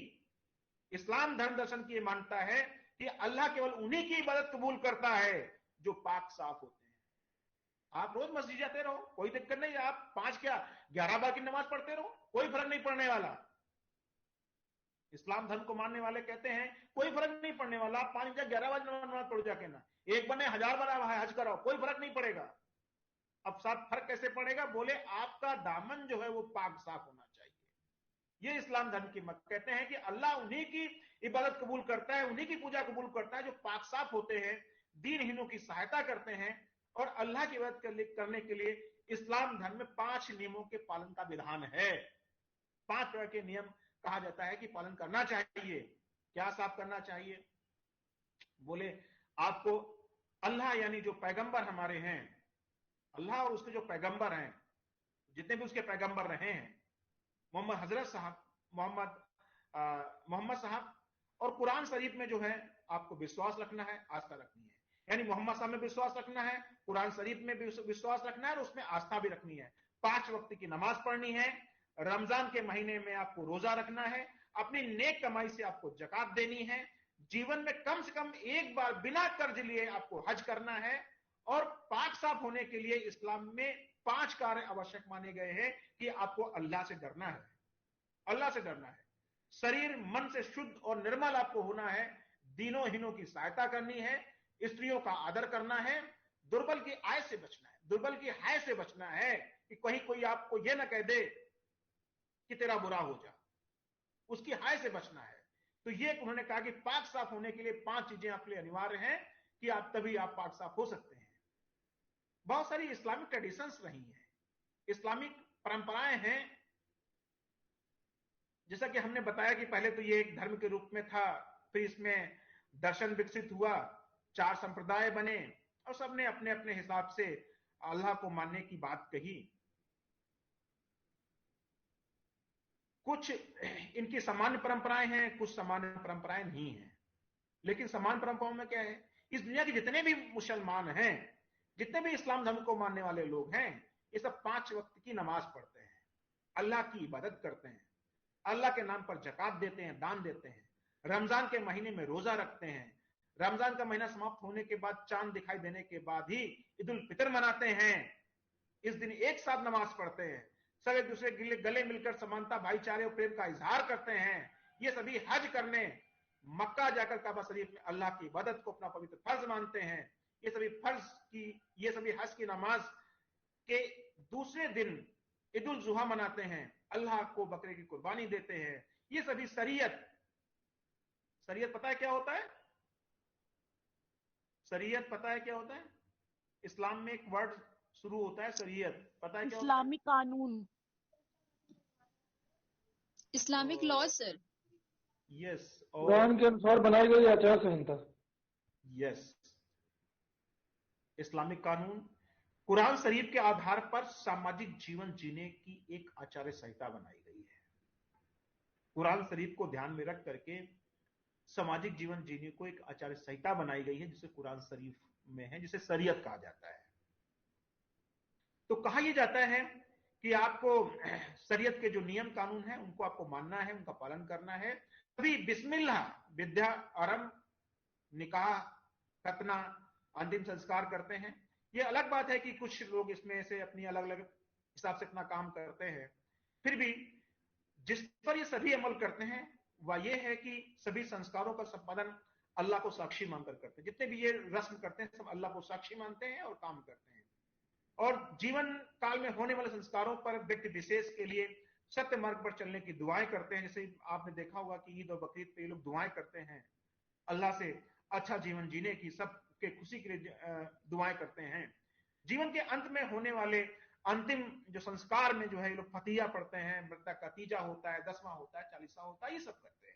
इस्लाम धर्म दर्शन की मानता है कि अल्लाह केवल उन्हीं की इबादत कबूल करता है जो पाक साफ होते हैं। आप रोज मस्जिद जाते रहो, कोई दिक्कत नहीं, आप 5 क्या 11 बार की नमाज पढ़ते रहो, कोई फर्क नहीं पड़ने वाला। इस्लाम धर्म को मानने वाले कहते हैं कोई फर्क नहीं पड़ने वाला, आप 5 या 11 बार नमाज पढ़ो जाके ना, एक बने 1000 बार हज कराओ, कोई फर्क नहीं पड़ेगा। अब साथ फर्क कैसे पड़ेगा? बोले आपका दामन जो है वो पाक साफ होना चाहिए। ये इस्लाम धर्म की मत कहते हैं कि अल्लाह उन्हीं की इबादत कबूल करता है, उन्हीं की पूजा कबूल करता है जो पाक साफ होते हैं, दीनहीनों की सहायता करते हैं। और अल्लाह की इबादत करने के लिए इस्लाम धर्म में 5 नियमों के पालन का विधान है। 5 तरह के नियम कहा जाता है कि पालन करना चाहिए। क्या साफ करना चाहिए? बोले आपको अल्लाह यानी जो पैगंबर हमारे हैं, अल्लाह और उसके जो पैगंबर हैं, जितने भी उसके पैगंबर रहे हैं, मोहम्मद हजरत साहब, मोहम्मद साहब, और कुरान शरीफ में जो है आपको विश्वास रखना है, आस्था रखनी है। यानी मोहम्मद साहब में विश्वास रखना है, कुरान शरीफ में भी विश्वास रखना है और उसमें आस्था भी रखनी है। 5 वक्त की नमाज पढ़नी है, रमजान के महीने में आपको रोजा रखना है, अपनी नेक कमाई से आपको जकात देनी है, जीवन में कम से कम एक बार बिना कर्ज लिए आपको हज करना है, और पाक साफ होने के लिए इस्लाम में 5 कार्य आवश्यक माने गए हैं कि आपको अल्लाह से डरना है, अल्लाह से डरना है, शरीर मन से शुद्ध और निर्मल आपको होना है, दीनों हीनों की सहायता करनी है, स्त्रियों का आदर करना है, दुर्बल की आय से बचना है, दुर्बल की हाय से बचना है कि कहीं कोई आपको यह ना कह दे कि तेरा बुरा हो जा, उसकी हाय से बचना है। तो ये उन्होंने कहा कि पाक साफ होने के लिए 5 चीजें आपके लिए अनिवार्य हैं कि आप तभी आप पाक साफ हो सकते हैं। बहुत सारी इस्लामिक ट्रेडिशंस रही हैं, इस्लामिक परंपराएं हैं, जैसा कि हमने बताया कि पहले तो ये एक धर्म के रूप में था, फिर इसमें दर्शन विकसित हुआ, 4 संप्रदाय बने और सबने अपने अपने हिसाब से अल्लाह को मानने की बात कही। कुछ इनकी सामान्य परंपराएं हैं, कुछ सामान्य परंपराएं नहीं हैं। लेकिन सामान्य परंपराओं में क्या है, इस दुनिया के जितने भी मुसलमान हैं, जितने भी इस्लाम धर्म को मानने वाले लोग हैं, ये सब 5 वक्त की नमाज पढ़ते हैं, अल्लाह की इबादत करते हैं, अल्लाह के नाम पर जकात देते हैं, दान देते हैं, रमजान के महीने में रोजा रखते हैं, रमजान का महीना समाप्त होने के बाद चांद दिखाई देने के बाद ही ईद उल फितर मनाते हैं। इस दिन एक साथ नमाज पढ़ते हैं, सब एक दूसरे के गले मिलकर समानता, भाईचारे और प्रेम का इजहार करते हैं। ये सभी हज करने मक्का जाकर काबा शरीफ में अल्लाह की इबादत को अपना पवित्र फर्ज मानते हैं। ये सभी हज की नमाज के दूसरे दिन ईद उल जुहा मनाते हैं, अल्लाह को बकरे की कुर्बानी देते हैं। ये सभी शरीयत पता है क्या होता है? शरीयत पता है क्या होता है? इस्लाम में एक वर्ड शुरू होता है शरीयत, पता है क्या होता है? इस्लामिक कानून, Islamic law sir. Yes, Quran के अनुसार बनाई गई आचार संहिता। यस, इस्लामिक कानून कुरान शरीफ के आधार पर सामाजिक जीवन जीने की एक आचार्य संहिता बनाई गई है। कुरान शरीफ को ध्यान में रख करके सामाजिक जीवन जीने को एक आचार्य संहिता बनाई गई है, जिसे कुरान शरीफ में है, जिसे शरीयत कहा जाता है। तो कहा यह जाता है कि आपको शरीयत के जो नियम कानून है उनको आपको मानना है, उनका पालन करना है। अभी बिस्मिल्लाह, विद्या आरंभ, निकाह, खतना, अंतिम संस्कार करते हैं। ये अलग बात है कि कुछ लोग इसमें से अपनी अलग अलग हिसाब से अपना काम करते हैं, फिर भी जिस पर ये सभी अमल करते हैं वह ये है कि सभी संस्कारों का संपादन अल्लाह को साक्षी मानकर करते हैं। जितने भी ये रस्म करते हैं सब अल्लाह को साक्षी मानते हैं और काम करते हैं। और जीवन काल में होने वाले संस्कारों पर व्यक्ति विशेष के लिए सत्य मार्ग पर चलने की दुआएं करते हैं। जैसे आपने देखा होगा कि ईद और बकरीद पे ये लोग दुआएं करते हैं, अल्लाह से अच्छा जीवन जीने की, सबके खुशी के लिए दुआएं करते हैं। जीवन के अंत में होने वाले अंतिम जो संस्कार में जो है ये लोग फतिया पढ़ते हैं, मृतक का तीजा होता है, 10वां होता है, 40वां होता है, ये सब करते हैं।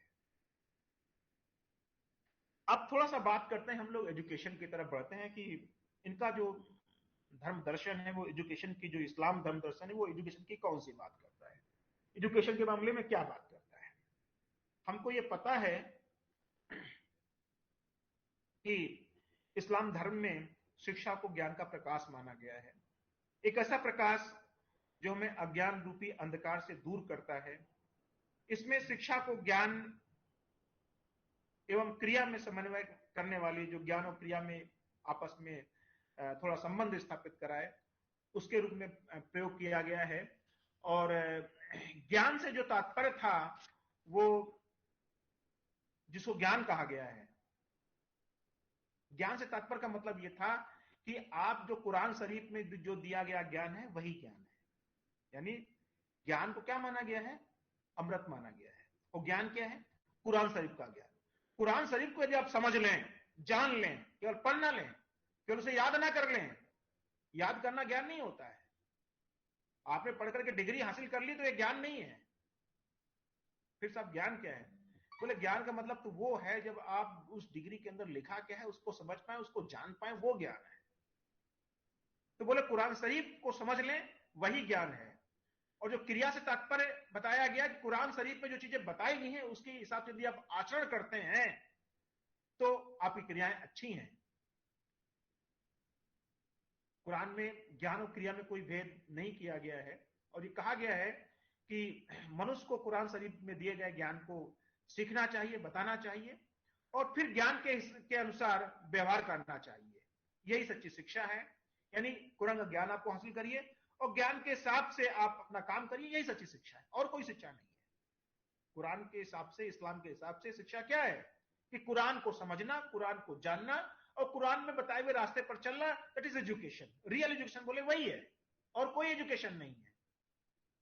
अब थोड़ा सा बात करते हैं, हम लोग एजुकेशन की तरफ बढ़ते हैं कि इनका जो धर्म दर्शन है वो एजुकेशन की, जो इस्लाम धर्म दर्शन है वो एजुकेशन की कौन सी बात करता है, एजुकेशन के मामले में क्या बात करता है। हमको ये पता है कि इस्लाम धर्म में शिक्षा को ज्ञान का प्रकाश माना गया है, एक ऐसा प्रकाश जो हमें अज्ञान रूपी अंधकार से दूर करता है। इसमें शिक्षा को ज्ञान एवं क्रिया में समन्वय करने वाली, जो ज्ञान और क्रिया में आपस में थोड़ा संबंध स्थापित कराए, उसके रूप में प्रयोग किया गया है। और ज्ञान से जो तात्पर्य था वो जिसको ज्ञान कहा गया है, ज्ञान से तात्पर्य का मतलब यह था कि आप जो कुरान शरीफ में जो दिया गया ज्ञान है वही ज्ञान है। यानी ज्ञान को क्या माना गया है? अमृत माना गया है। और ज्ञान क्या है? कुरान शरीफ का ज्ञान। कुरान शरीफ को यदि आप समझ लें, जान लें, केवल पढ़ ना लें, केवल उसे याद ना कर लें, याद करना ज्ञान नहीं होता है। आपने पढ़ करके डिग्री हासिल कर ली तो यह ज्ञान नहीं है। फिर सब ज्ञान क्या है? बोले ज्ञान का मतलब तो वो है जब आप उस डिग्री के अंदर लिखा क्या है उसको समझ पाए, उसको जान पाए, वो ज्ञान है। तो बोले कुरान शरीफ को समझ लें वही ज्ञान है। और जो क्रिया से तात्पर्य बताया गया कि कुरान शरीफ में जो चीजें बताई गई हैं उसके हिसाब से यदि आप आचरण करते हैं तो आपकी क्रियाएं अच्छी हैं। कुरान में ज्ञान और क्रिया में कोई भेद नहीं किया गया है और ये कहा गया है कि मनुष्य को कुरान शरीफ में दिए गए ज्ञान को सीखना चाहिए, बताना चाहिए और फिर ज्ञान के अनुसार व्यवहार करना चाहिए। यही सच्ची शिक्षा है। यानी कुरान का ज्ञान आपको हासिल करिए और ज्ञान के हिसाब से आप अपना काम करिए, यही सच्ची शिक्षा है और कोई शिक्षा नहीं है। कुरान के हिसाब से, इस्लाम के हिसाब से शिक्षा क्या है कि कुरान को समझना, कुरान को जानना और कुरान में बताए हुए रास्ते पर चलना, that is education. Real education बोले वही है और कोई एजुकेशन नहीं है।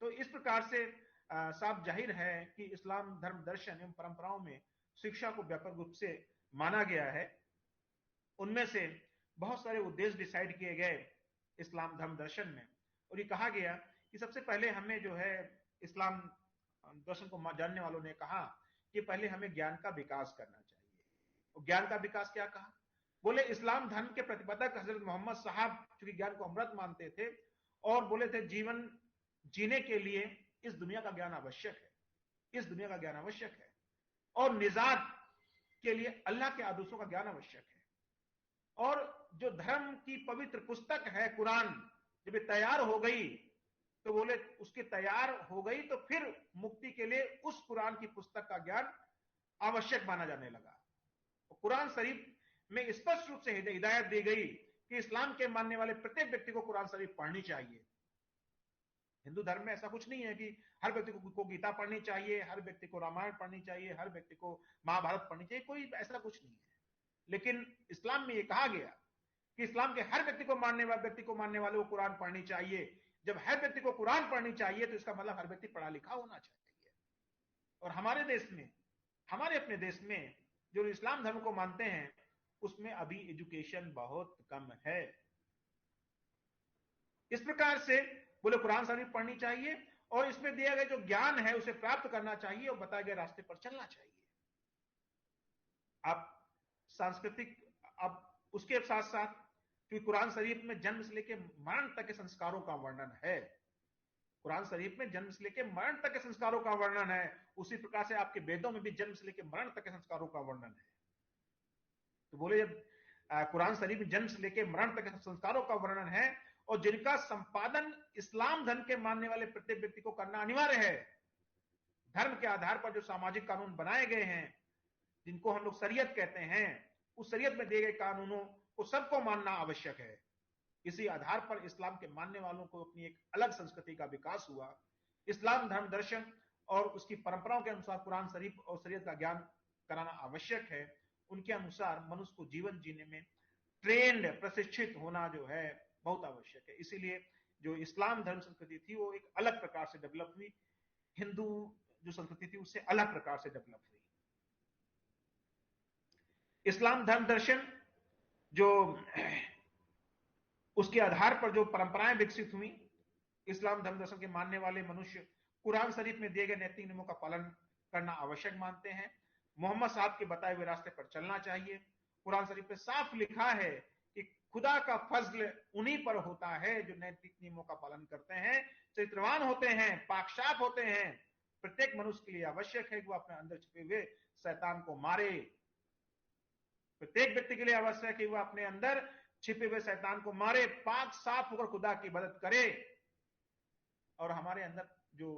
तो इस प्रकार से साफ जाहिर है कि इस्लाम धर्म दर्शन एवं परंपराओं में शिक्षा को व्यापक रूप से माना गया है। उनमें से बहुत सारे उद्देश्य डिसाइड किए गए इस्लाम धर्म दर्शन में और ये कहा गया कि सबसे पहले हमें जो है इस्लाम दर्शन को जानने वालों ने कहा कि पहले हमें ज्ञान का विकास करना चाहिए। और ज्ञान का विकास क्या कहा? बोले इस्लाम धर्म के प्रतिपादक हजरत मोहम्मद साहब चूंकि ज्ञान को अमृत मानते थे और बोले थे जीवन जीने के लिए इस दुनिया का ज्ञान आवश्यक है, इस दुनिया का ज्ञान आवश्यक है और निजात के लिए अल्लाह के आदेशों का ज्ञान आवश्यक है। और जो धर्म की पवित्र पुस्तक है कुरान, जब ये तैयार हो गई तो बोले उसके तैयार हो गई तो फिर मुक्ति के लिए उस कुरान की पुस्तक का ज्ञान आवश्यक माना जाने लगा। कुरान शरीफ में स्पष्ट रूप से हिदायत दी गई कि इस्लाम के मानने वाले प्रत्येक व्यक्ति को कुरान शरीफ पढ़नी चाहिए। हिंदू धर्म में ऐसा कुछ नहीं है कि हर व्यक्ति को गीता पढ़नी चाहिए, हर व्यक्ति को रामायण पढ़नी चाहिए, हर व्यक्ति को महाभारत पढ़नी चाहिए, कोई ऐसा कुछ नहीं है। लेकिन इस्लाम में यह कहा गया कि इस्लाम के हर व्यक्ति को मानने वाले को कुरान पढ़नी चाहिए। जब हर व्यक्ति को कुरान पढ़नी चाहिए तो इसका मतलब हर व्यक्ति पढ़ा लिखा होना चाहिए। और हमारे देश में, हमारे अपने देश में जो इस्लाम धर्म को मानते हैं उसमें अभी एजुकेशन बहुत कम है। इस प्रकार से बोले कुरान शरीफ पढ़नी चाहिए और इसमें दिया गया जो ज्ञान है उसे प्राप्त करना चाहिए और बताए गए रास्ते पर चलना चाहिए। आप सांस्कृतिक, अब उसके साथ साथ क्योंकि कुरान शरीफ में जन्म से लेकर मरण तक के संस्कारों का वर्णन है, कुरान शरीफ में जन्म से लेकर मरण तक के संस्कारों का वर्णन है, उसी प्रकार से आपके वेदों में भी जन्म से लेकर मरण तक के संस्कारों का वर्णन है। तो बोले जब कुरान शरीफ में जन्म से लेकर मरण तक के संस्कारों का वर्णन है और जिनका संपादन इस्लाम धर्म के मानने वाले प्रत्येक व्यक्ति को करना अनिवार्य है, धर्म के आधार पर जो सामाजिक कानून बनाए गए हैं जिनको हम लोग शरीयत कहते हैं, उस शरीयत में दिए गए कानूनों को सबको मानना आवश्यक है। इसी आधार पर इस्लाम के मानने वालों को अपनी एक अलग संस्कृति का विकास हुआ। इस्लाम धर्म दर्शन और उसकी परंपराओं के अनुसार कुरान शरीफ और शरीयत का ज्ञान कराना आवश्यक है। उनके अनुसार मनुष्य को जीवन जीने में ट्रेंड, प्रशिक्षित होना जो है बहुत आवश्यक है। इसीलिए जो इस्लाम धर्म संस्कृति थी वो एक अलग प्रकार से डेवलप हुई, हिंदू जो संस्कृति थी उससे अलग प्रकार से डेवलप हुई। इस्लाम धर्म दर्शन जो उसके आधार पर जो परंपराएं विकसित हुई, इस्लाम धर्म दर्शन के मानने वाले मनुष्य कुरान शरीफ में दिए गए नैतिक नियमों का पालन करना आवश्यक मानते हैं। मोहम्मद साहब के बताए हुए रास्ते पर चलना चाहिए। कुरान शरीफ में साफ लिखा है कि खुदा का फजल उन्हीं पर होता है जो नैतिक नियमों का पालन करते हैं, चरित्रवान होते हैं, पाकशाफ होते हैं। प्रत्येक मनुष्य के लिए आवश्यक है कि वो अपने अंदर छिपे हुए शैतान को मारे। प्रत्येक व्यक्ति के लिए आवश्यक है कि वह अपने अंदर छिपे हुए शैतान को मारे, पाक साफ होकर खुदा की इबादत करे। और हमारे अंदर जो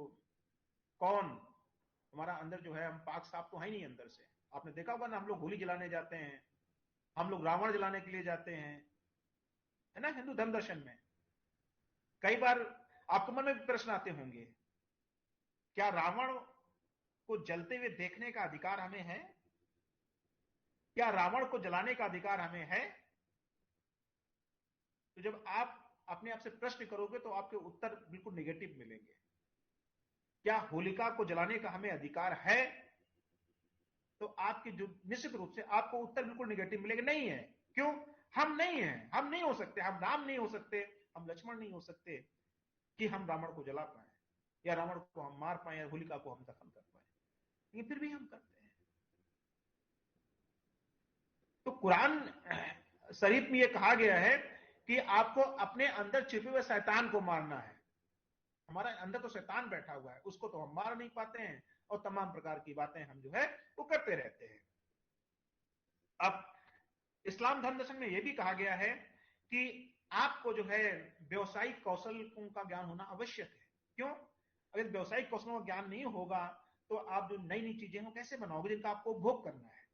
हमारा अंदर जो है, हम पाक साफ तो है नहीं अंदर से। आपने देखा होगा ना, हम लोग होली जलाने जाते हैं, हम लोग रावण जलाने के लिए जाते हैं, है ना, हिंदू धर्म दर्शन में। कई बार आपके मन में भी प्रश्न आते होंगे, क्या रावण को जलते हुए देखने का अधिकार हमें है? क्या रावण को जलाने का अधिकार हमें है? तो जब आप अपने आप से प्रश्न करोगे तो आपके उत्तर बिल्कुल नेगेटिव मिलेंगे। क्या होलिका को जलाने का हमें अधिकार है? तो आपके जो निश्चित रूप से आपको उत्तर बिल्कुल नेगेटिव मिलेगा, नहीं है। क्यों? हम नहीं हैं, हम नहीं हो सकते, हम राम नहीं हो सकते, हम लक्ष्मण नहीं हो सकते कि हम रावण को जला पाए या रावण को हम मार पाए या होलिका को हम दफन कर पाए, लेकिन फिर भी हम करते हैं। तो कुरान शरीफ में यह कहा गया है कि आपको अपने अंदर छिपे हुए शैतान को मारना है। हमारा अंदर तो शैतान बैठा हुआ है, उसको तो हम मार नहीं पाते हैं, और तमाम प्रकार की बातें हम जो है वो करते रहते हैं। अब इस्लाम धर्म दर्शन में यह भी कहा गया है कि आपको जो है व्यवसायिक कौशल का ज्ञान होना आवश्यक है। क्यों? अगर व्यवसायिक कौशलों का ज्ञान नहीं होगा तो आप जो नई नई चीजें हो कैसे बनाओगे जिनका आपको उपभोग करना है?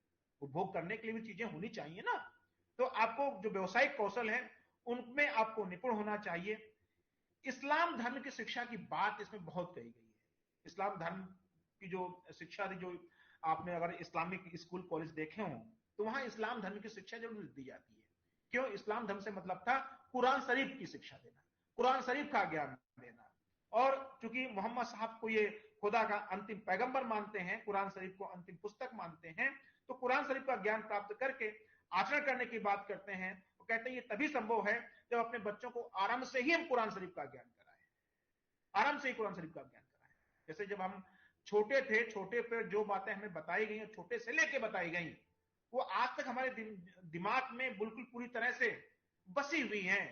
उपभोग करने के लिए भी चीजें होनी चाहिए ना। तो आपको जो व्यवसायिक कौशल है उनमें आपको निपुण होना चाहिए। इस्लाम धर्म की शिक्षा की बात इसमें बहुत कही गई है। इस्लाम धर्म की जो शिक्षा जो आपने अगर इस्लामिक स्कूल कॉलेज देखे हो तो वहां इस्लाम धर्म की शिक्षा जरूर दी जाती है। क्यों? इस्लाम धर्म से मतलब था कुरान शरीफ की शिक्षा देना, कुरान शरीफ का ज्ञान देना। और चूंकि मोहम्मद साहब को ये खुदा का अंतिम पैगंबर मानते हैं, कुरान शरीफ को अंतिम पुस्तक मानते हैं, तो कुरान शरीफ का ज्ञान प्राप्त करके आचरण करने की बात करते हैं। वो कहते हैं ये तभी संभव है जब अपने बच्चों को आराम से ही हम कुरान शरीफ का ज्ञान कराएं, आराम से ही कुरान शरीफ का ज्ञान कराएं। जैसे जब हम छोटे थे, छोटे पर जो बातें हमें बताई गई, छोटे से लेके बताई गई, वो आज तक हमारे दिमाग में बिल्कुल पूरी तरह से बसी हुई हैं।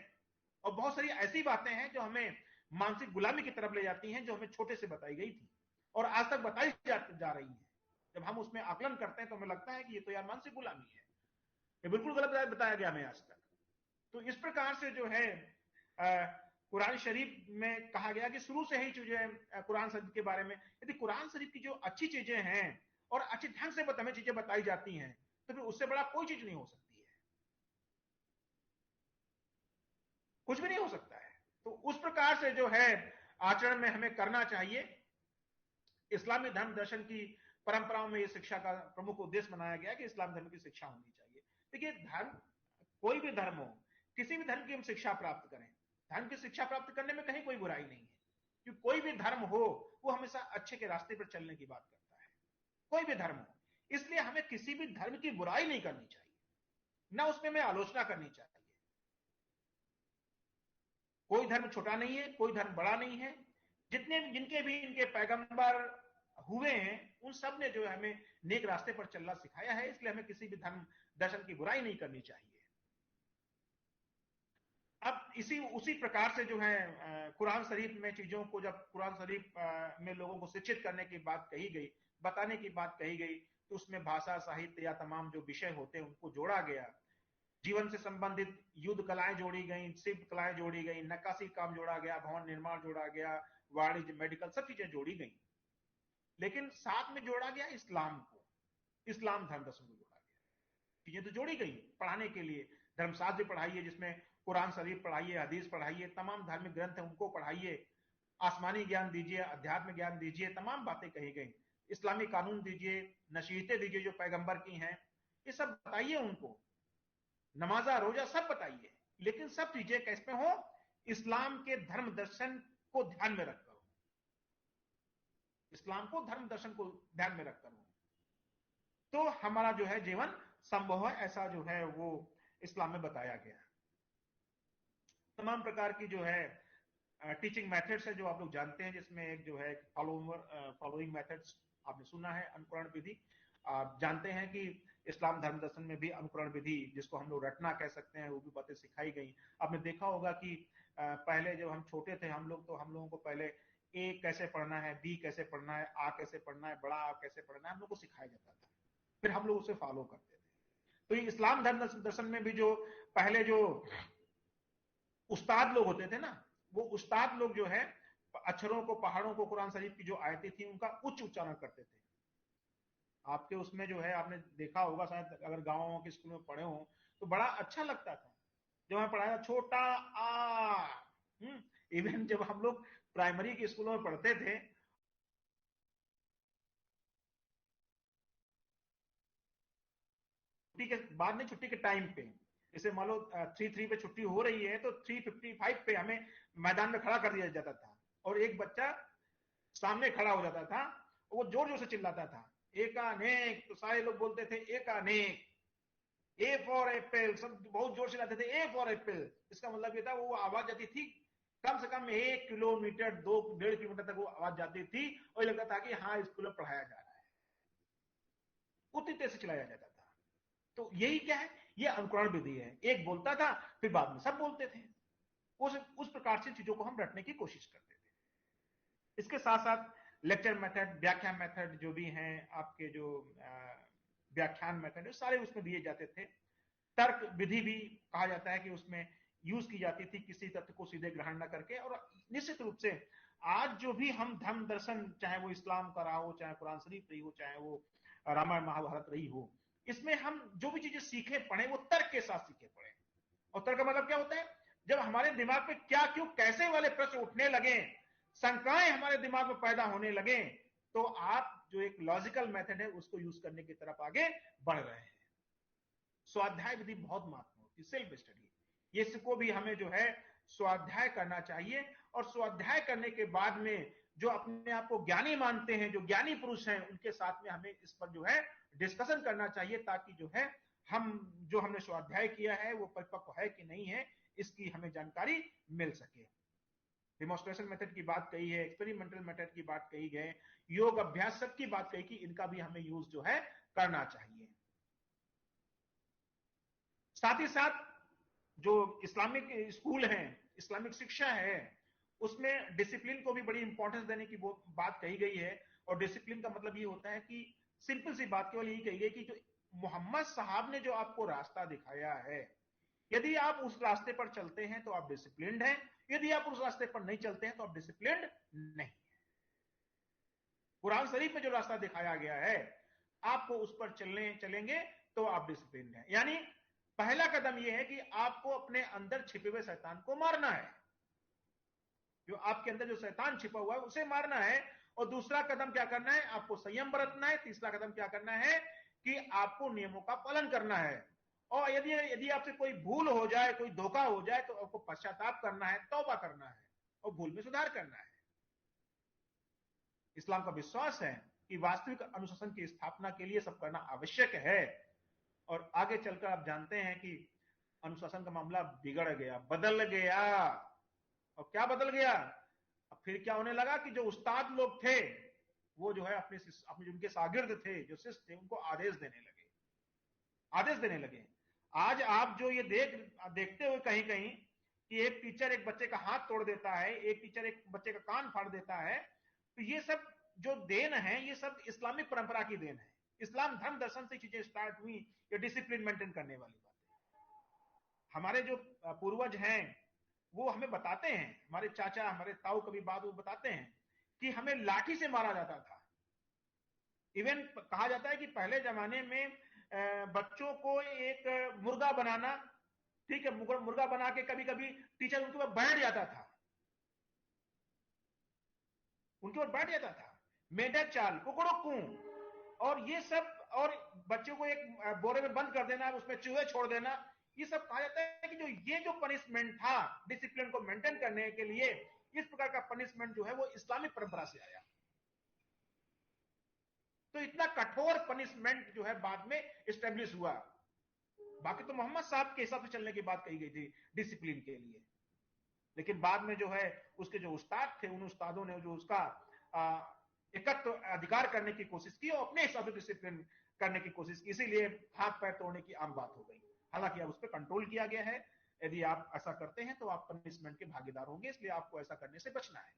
और बहुत सारी ऐसी बातें हैं जो हमें मानसिक गुलामी की तरफ ले जाती हैं, जो हमें छोटे से बताई गई थी और आज तक बताई जा रही है। जब हम उसमें आकलन करते हैं तो हमें लगता है कि ये तो यार मानसिक गुलामी है, ये बिल्कुल गलत बताया गया हमें आज तक। तो इस प्रकार से जो है कुरान शरीफ में कहा गया कि शुरू से ही जो है कुरान शरीफ के बारे में, यदि कुरान शरीफ की जो अच्छी चीजें हैं और अच्छी ढंग से हमें चीजें बताई जाती हैं तो फिर उससे बड़ा कोई चीज नहीं हो सकती है, कुछ भी नहीं हो सकता है। तो उस प्रकार से जो है आचरण में हमें करना चाहिए। इस्लामी धर्म दर्शन की परंपराओं में यह शिक्षा का प्रमुख उद्देश्य बनाया गया कि इस्लाम धर्म की शिक्षा होनी चाहिए। देखिए, धर्म कोई भी धर्म हो, किसी भी धर्म की हम शिक्षा प्राप्त करें, धर्म की शिक्षा प्राप्त करने में कहीं कोई बुराई नहीं है, क्योंकि कोई भी धर्म हो वो हमेशा अच्छे के रास्ते पर चलने की बात करता है, कोई भी धर्म हो। इसलिए हमें किसी भी धर्म की बुराई नहीं करनी चाहिए, ना उसमें हमें आलोचना करनी चाहिए। कोई धर्म छोटा नहीं है, कोई धर्म बड़ा नहीं है। जितने जिनके भी इनके पैगंबर हुए हैं उन सब ने जो है हमें नेक रास्ते पर चलना सिखाया है, इसलिए हमें किसी भी धर्म दर्शन की बुराई नहीं करनी चाहिए। अब उसी प्रकार से जो है कुरान शरीफ में चीजों को, जब कुरान शरीफ में लोगों को शिक्षित करने की बात कही गई, बताने की बात कही गई, तो उसमें भाषा, साहित्य या तमाम जो विषय होते हैं उनको जोड़ा गया। जीवन से संबंधित युद्ध कलाएं जोड़ी गई, शिल्प कलाएं जोड़ी गई, नक्काशी काम जोड़ा गया, भवन निर्माण जोड़ा गया, वाणिज्य, मेडिकल, सब चीजें जोड़ी गई। लेकिन साथ में जोड़ा गया इस्लाम को, इस्लाम धर्म दर्शन को जोड़ा गया। चीजें तो जोड़ी गई पढ़ाने के लिए, धर्मशास्त्र पढ़ाइए जिसमें कुरान शरीफ पढ़ाइए, हदीस पढ़ाइए, तमाम धार्मिक ग्रंथ है उनको पढ़ाइए, आसमानी ज्ञान दीजिए, अध्यात्म ज्ञान दीजिए, तमाम बातें कही गई। इस्लामी कानून दीजिए, नसीहतें दीजिए जो पैगंबर की हैं, ये सब बताइए उनको, नमाजा रोजा सब बताइए, लेकिन सब चीजें कैसे हो? इस्लाम के धर्म दर्शन को ध्यान में रखकर हो, इस्लाम को धर्म दर्शन को ध्यान में रखकर हो, तो हमारा जो है जीवन संभव है। ऐसा जो है वो इस्लाम में बताया गया। तमाम प्रकार की जो है टीचिंग मेथड्स है जो आप लोग जानते हैं, जिसमें एक जो है फॉलोइंग मेथड्स आपने सुना है, अनुकरण विधि। आप जानते हैं कि इस्लाम धर्म दर्शन में भी अनुकरण विधि, जिसको हम लोग रटना कह सकते हैं, वो भी बातें सिखाई गई। आपने देखा होगा कि पहले जब हम छोटे थे हम लोगों को पहले ए कैसे पढ़ना है, बी कैसे पढ़ना है, आ कैसे पढ़ना है, बड़ा आ कैसे पढ़ना है, हम लोग को सिखाया जाता था, फिर हम लोग उसे फॉलो करते थे। तो ये इस्लाम धर्म दर्शन में भी जो पहले जो उस्ताद लोग होते थे ना, वो उस्ताद लोग जो है अक्षरों को, पहाड़ों को, कुरान शरीफ की जो आयतें थी उनका उच्च उच्चारण करते थे। आपके उसमें जो है आपने देखा होगा, शायद अगर गांवों के स्कूल में पढ़े हो तो बड़ा अच्छा लगता था जब हमें पढ़ाया छोटा आ। इवन जब हम लोग प्राइमरी के स्कूलों में पढ़ते थे, छुट्टी के बाद नहीं, छुट्टी के टाइम पे, जैसे मान लो 3:03 पे छुट्टी हो रही है तो 3:55 पे हमें मैदान में खड़ा कर दिया जाता था, और एक बच्चा सामने खड़ा हो जाता था, वो जोर जोर से चिल्लाता था, एक अनेक, तो सारे लोग बोलते थे एक अनेक, ए फॉर एप्पल, सब बहुत जोर से चिल्लाते थे ए फॉर एप्पल। इसका मतलब ये था वो आवाज जाती थी कम से कम 1 किलोमीटर 2-1.5 किलोमीटर तक वो आवाज जाती थी, और लगता था कि हाँ स्कूल में पढ़ाया जा रहा है, उतनी तेज से चिल्लाया जाता था। तो यही क्या है, ये अनुकरण विधि है। एक बोलता था फिर बाद में सब बोलते थे, उस प्रकार से चीजों को हम रटने की कोशिश करते थे। इसके साथ साथ लेक्चर मेथड, व्याख्यान मेथड जो भी हैं, आपके जो व्याख्यान मेथड, सारे उसमें दिए जाते थे। तर्क विधि भी कहा जाता है कि उसमें यूज की जाती थी, किसी तथ्य को सीधे ग्रहण न करके। और निश्चित रूप से आज जो भी हम धर्म दर्शन, चाहे वो इस्लाम का रहा हो, चाहे कुरान शरीफ रही हो, चाहे वो रामायण महाभारत रही हो, इसमें हम जो भी चीजें सीखे पढ़े वो तर्क के साथ सीखे पढ़े। और तर्क का मतलब क्या होता है? जब हमारे दिमाग में क्या, क्यों, कैसे वाले प्रश्न उठने लगे, शंकाएं हमारे दिमाग में पैदा होने लगे, तो आप जो एक लॉजिकल मेथड है उसको यूज करने की तरफ आगे बढ़ रहे हैं। स्वाध्याय विधि बहुत महत्वपूर्ण होती है, सेल्फ स्टडी। ये इसको भी हमें जो है स्वाध्याय करना चाहिए। और स्वाध्याय करने के बाद में जो अपने आप को ज्ञानी मानते हैं, जो ज्ञानी पुरुष हैं, उनके साथ में हमें इस पर जो है डिस्कशन करना चाहिए, ताकि जो है हम जो हमने स्वाध्याय किया है वो परिपक्व है कि नहीं है, इसकी हमें जानकारी मिल सके। डिमॉन्स्ट्रेशन मेथड की बात कही है, एक्सपेरिमेंटल मेथड की बात कही गई, योग अभ्यास सबकी बात कही कि इनका भी हमें यूज जो है करना चाहिए। साथ ही साथ जो इस्लामिक स्कूल हैं, इस्लामिक शिक्षा है, उसमें डिसिप्लिन को भी बड़ी इंपॉर्टेंस देने की बात कही गई है। और डिसिप्लिन का मतलब ये होता है कि सिंपल सी बात केवल यही कही गई कि जो मोहम्मद साहब ने जो आपको रास्ता दिखाया है, यदि आप उस रास्ते पर चलते हैं तो आप डिसिप्लिन्ड हैं, यदि आप उस रास्ते पर नहीं चलते हैं तो आप डिसिप्लिन्ड नहीं है। कुरान शरीफ में जो रास्ता दिखाया गया है, आपको उस पर चलेंगे तो आप डिसिप्लिन्ड हैं। यानी पहला कदम यह है कि आपको अपने अंदर छिपे हुए शैतान को मारना है, जो आपके अंदर जो शैतान छिपा हुआ है उसे मारना है। और दूसरा कदम क्या करना है? आपको संयम बरतना है। तीसरा कदम क्या करना है कि आपको नियमों का पालन करना है। और यदि आपसे कोई भूल हो जाए, कोई धोखा हो जाए, तो आपको पश्चाताप करना है, तौबा करना है और भूल में सुधार करना है। इस्लाम का विश्वास है कि वास्तविक अनुशासन की स्थापना के लिए सब करना आवश्यक है। और आगे चलकर आप जानते हैं कि अनुशासन का मामला बिगड़ गया, बदल गया। और क्या बदल गया? अब फिर क्या होने लगा कि जो उस्ताद लोग थे वो जो है अपने जिनके शागिर्द थे, जो शिष्य थे, उनको आदेश देने लगे। आज आप जो ये देखते हो कहीं कहीं कि एक टीचर एक बच्चे का हाथ तोड़ देता है, एक टीचर एक बच्चे का कान फाड़ देता है, तो ये सब जो देन है, ये सब इस्लामिक परंपरा की देन है। इस्लाम धर्म दर्शन से चीजें स्टार्ट हुई, ये डिसिप्लिन मेंटेन करने वाली बात है। हमारे जो पूर्वज हैं वो हमें बताते हैं, हमारे चाचा, हमारे ताऊ कभी बात वो बताते हैं कि हमें लाठी से मारा जाता था। इवन कहा जाता है कि पहले जमाने में बच्चों को एक मुर्गा बनाना, ठीक है, मुर्गा बना के कभी कभी टीचर उनके ऊपर बैठ जाता था, मेढक चाल, कुकड़ो कू, और ये सब, और बच्चों को एक बोरे में बंद कर देना, उसमें चूहे छोड़ देना, ये सब कहा जाता है कि ये जो पनिशमेंट था डिसिप्लिन को मेंटेन करने के लिए, इस प्रकार का पनिशमेंट जो है वो इस्लामिक परंपरा से आया। तो इतना कठोर पनिशमेंट जो है बाद में एस्टेब्लिश हुआ। बाकी तो मोहम्मद साहब के हिसाब से चलने की बात कही गई थी डिसिप्लिन के लिए, लेकिन बाद में जो है उसके जो उस्ताद थे, उन उस्तादों ने जो उसका एकत्र अधिकार करने की कोशिश की और अपने हिसाब से डिसिप्लिन करने की कोशिश की, इसीलिए हाथ पैर तोड़ने की आम बात हो गई। हालांकि अब उस पर कंट्रोल किया गया है। यदि आप ऐसा करते हैं तो आप पनिशमेंट के भागीदार होंगे, इसलिए आपको ऐसा करने से बचना है।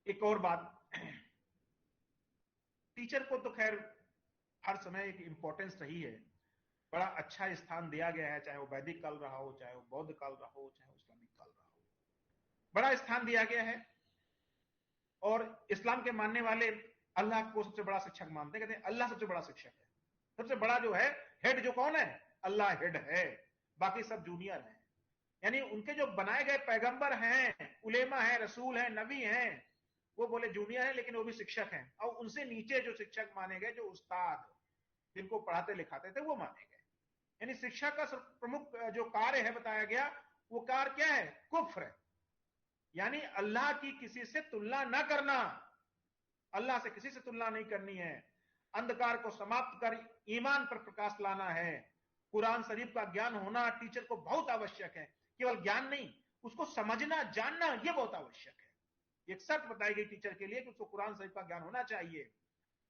एक और बात, टीचर को तो खैर हर समय एक इंपॉर्टेंस रही है, बड़ा अच्छा स्थान दिया गया है, चाहे वो वैदिक काल रहा हो, चाहे वो बौद्ध काल रहा हो, चाहे वो इस्लामिक काल रहा हो, बड़ा स्थान दिया गया है। और इस्लाम के मानने वाले अल्लाह को सबसे बड़ा शिक्षक मानते हैं, कहते हैं अल्लाह सबसे बड़ा शिक्षक है। सबसे बड़ा जो है हेड जो कौन है? अल्लाह हेड है, बाकी सब जूनियर हैं। यानी उनके जो बनाए गए पैगंबर हैं, उलेमा हैं, रसूल हैं, नबी हैं, वो बोले जूनियर है लेकिन वो भी शिक्षक हैं। और उनसे नीचे जो शिक्षक माने गए, जो उस्ताद जिनको पढ़ाते लिखाते थे, वो माने गए। यानी शिक्षा का प्रमुख जो कार्य है बताया गया, वो कार्य क्या है? कुफ्र है। यानी अल्लाह की किसी से तुलना न करना, अल्लाह से किसी से तुलना नहीं करनी है। अंधकार को समाप्त कर ईमान पर प्रकाश लाना है। कुरान शरीफ का ज्ञान होना टीचर को बहुत आवश्यक है। केवल ज्ञान नहीं, उसको समझना, जानना, यह बहुत आवश्यक है। एक शर्त बताई गई टीचर के लिए कि उसको कुरान शरीफ का ज्ञान होना चाहिए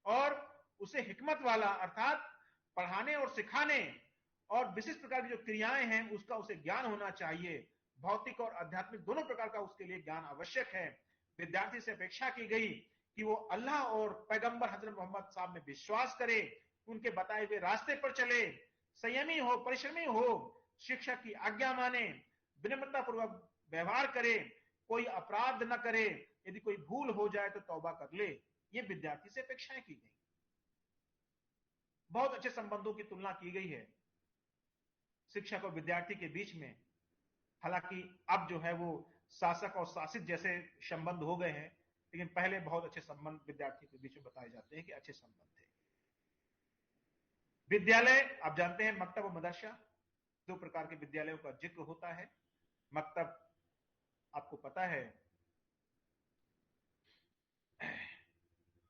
और उसे हिकमत वाला, अर्थात पढ़ाने और सिखाने और विशिष्ट प्रकार की जो क्रियाएं हैं उसका उसे ज्ञान होना चाहिए। भौतिक और आध्यात्मिक दोनों प्रकार का उसके लिए ज्ञान आवश्यक है। विद्यार्थी से अपेक्षा की गई कि वो अल्लाह और पैगंबर हजरत मोहम्मद साहब में विश्वास करे, उनके बताए हुए रास्ते पर चले, संयमी हो, परिश्रमी हो, शिक्षक की आज्ञा माने, विनम्रता पूर्वक व्यवहार करे, कोई अपराध न करे, यदि कोई भूल हो जाए तो तौबा कर ले। ये विद्यार्थी से अपेक्षाएं की गई। बहुत अच्छे संबंधों की तुलना की गई है शिक्षक और विद्यार्थी के बीच में। हालांकि अब जो है वो शासक और शासित जैसे संबंध हो गए हैं, लेकिन पहले बहुत अच्छे संबंध विद्यार्थियों के बीच में बताए जाते हैं कि अच्छे संबंध थे। विद्यालय, आप जानते हैं, मकतब और मदरसा, दो प्रकार के विद्यालयों का जिक्र होता है। मकतब आपको पता है,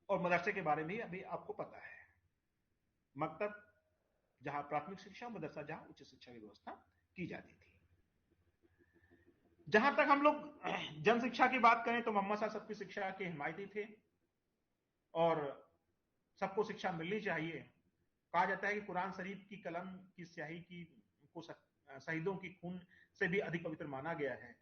और मदरसे के बारे में भी अभी आपको पता है। मकतब जहां प्राथमिक शिक्षा, मदरसा जहां उच्च शिक्षा की व्यवस्था की जाती थी। जहां तक हम लोग जन शिक्षा की बात करें तो मोहम्मद साहब सबकी शिक्षा के हिमायती थे और सबको शिक्षा मिलनी चाहिए। कहा जाता है कि कुरान शरीफ की कलम की स्याही की को शहीदों की खून से भी अधिक पवित्र माना गया है।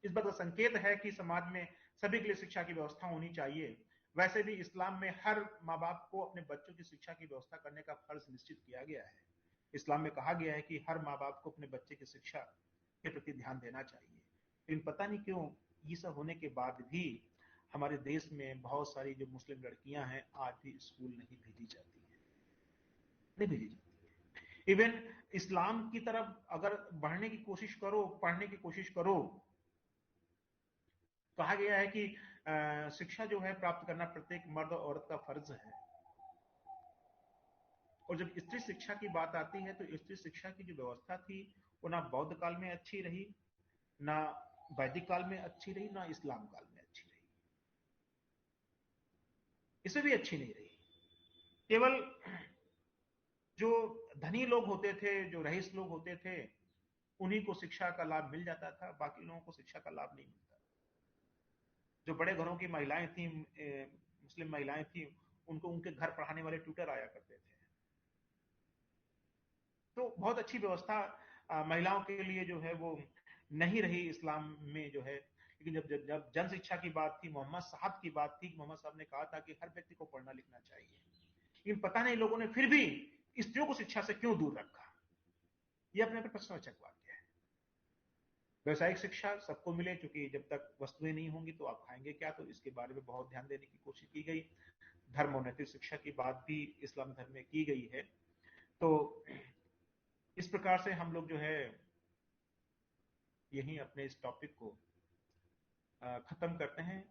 इस बात का संकेत है कि समाज में सभी के लिए शिक्षा की व्यवस्था होनी चाहिए। वैसे भी इस्लाम में हर माँ बाप को अपने बच्चों की शिक्षा की व्यवस्था करने का फर्ज निश्चित किया गया है। इस्लाम में कहा गया है कि हर माँ बाप को अपने बच्चे की शिक्षा के प्रति ध्यान देना चाहिए। लेकिन पता नहीं क्यों ये सब होने के बाद भी हमारे देश में बहुत सारी जो मुस्लिम लड़कियां हैं आज भी स्कूल नहीं भेजी जाती है, नहीं भेजी जाती है। इवन इस्लाम की तरफ अगर बढ़ने की कोशिश करो, पढ़ने की कोशिश करो, कहा गया है कि शिक्षा जो है प्राप्त करना प्रत्येक मर्द और औरत का फर्ज है। और जब स्त्री शिक्षा की बात आती है तो स्त्री शिक्षा की जो व्यवस्था थी वो ना बौद्ध काल में अच्छी रही, ना वैदिक काल में अच्छी रही, ना इस्लाम काल में अच्छी रही, इसमें भी अच्छी नहीं रही। केवल जो धनी लोग होते थे, जो रईस लोग होते थे, उन्हीं को शिक्षा का लाभ मिल जाता था, बाकी लोगों को शिक्षा का लाभ नहीं मिलता। जो बड़े घरों की महिलाएं थी, मुस्लिम महिलाएं थी, उनको उनके घर पढ़ाने वाले ट्यूटर आया करते थे। तो बहुत अच्छी व्यवस्था महिलाओं के लिए जो है वो नहीं रही इस्लाम में जो है। लेकिन जब जब जब जन शिक्षा की बात थी, मोहम्मद साहब की बात थी, मोहम्मद साहब ने कहा था कि हर व्यक्ति को पढ़ना लिखना चाहिए, लेकिन पता नहीं लोगों ने फिर भी स्त्रियों को शिक्षा से क्यों दूर रखा। यह अपने प्रश्नवाचक वाक्य है। व्यवसायिक शिक्षा सबको मिले, क्योंकि जब तक वस्तुएं नहीं होंगी तो आप खाएंगे क्या, तो इसके बारे में बहुत ध्यान देने की कोशिश की गई। धर्म और नैतिक शिक्षा की बात भी इस्लाम धर्म में की गई है। तो इस प्रकार से हम लोग जो है यही अपने इस टॉपिक को खत्म करते हैं।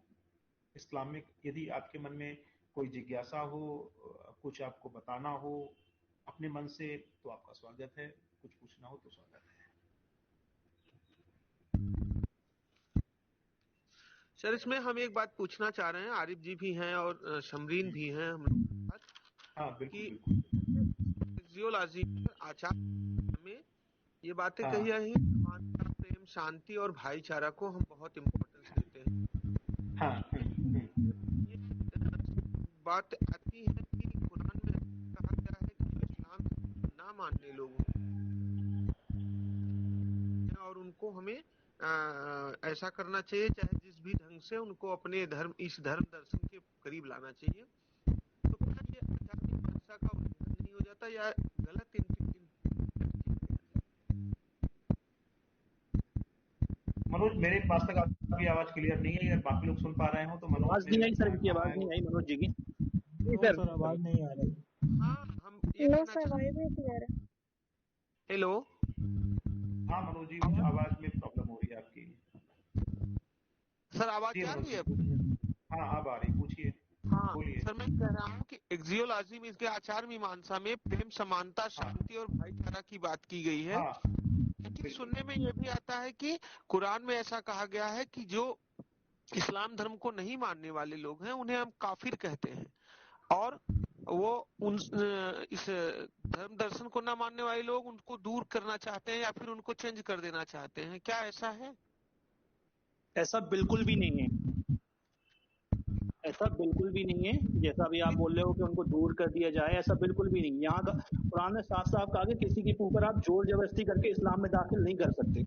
इस्लामिक, यदि आपके मन में कोई जिज्ञासा हो, कुछ आपको बताना हो अपने मन से, तो आपका स्वागत है। कुछ पूछना हो तो स्वागत है। सर, इसमें हम एक बात पूछना चाह रहे हैं, आरिफ जी भी हैं और शमरीन भी हैं हम लोग के साथ। हाँ बिल्कुल फिजियोलॉजी आचार में ये बातें हाँ। कही आई हैं, समानता, प्रेम, शांति और भाईचारा को हम बहुत इम्पोर्टेंस देते हैं। हाँ। ये बात आती है कि कुरान में कहा गया है कि जो इस्लाम ना मानने लोग हैं और उनको हमें ऐसा करना चाहिए, चाहे जिस भी ढंग से उनको अपने धर्म, इस धर्म दर्शन के करीब लाना चाहिए। तो क्या ये आचार मीमांसा का उल्लंघन नहीं हो जाता या गलत मनोज, मेरे पास तक आपकी आवाज क्लियर नहीं है। अगर बाकी लोग सुन पा रहे हो तो मनोज, आवाज नहीं आई सर, इनकी आवाज नहीं आई मनोज जी की। सर आवाज नहीं आ रही। हाँ, हम ये कहना चाहते हैं। हेलो, हाँ मनोज जी, आवाज में प्रॉब्लम हो रही है आपकी। सर आवाज आ रही है? हाँ अब आ रही, पूछिए। हाँ सर, मैं कह रहा हूँ कि एक्जियोलॉजी में, इसके आचार मीमांसा में प्रेम, समानता, शांति और भाईचारा की बात की गई है। लेकिन सुनने में यह भी आता है कि कुरान में ऐसा कहा गया है कि जो इस्लाम धर्म को नहीं मानने वाले लोग हैं उन्हें हम काफिर कहते हैं, और वो इस धर्म दर्शन को ना मानने वाले लोग उनको दूर करना चाहते हैं या फिर उनको चेंज कर देना चाहते हैं। क्या ऐसा है? ऐसा बिल्कुल भी नहीं है, ऐसा बिल्कुल भी नहीं है। जैसा अभी आप बोल रहे हो कि उनको दूर कर दिया जाए, ऐसा बिल्कुल भी नहीं। यहाँ का कुरान ने साफ साफ कहा कि किसी के ऊपर आप जोर जबरदस्ती करके इस्लाम में दाखिल नहीं कर सकते।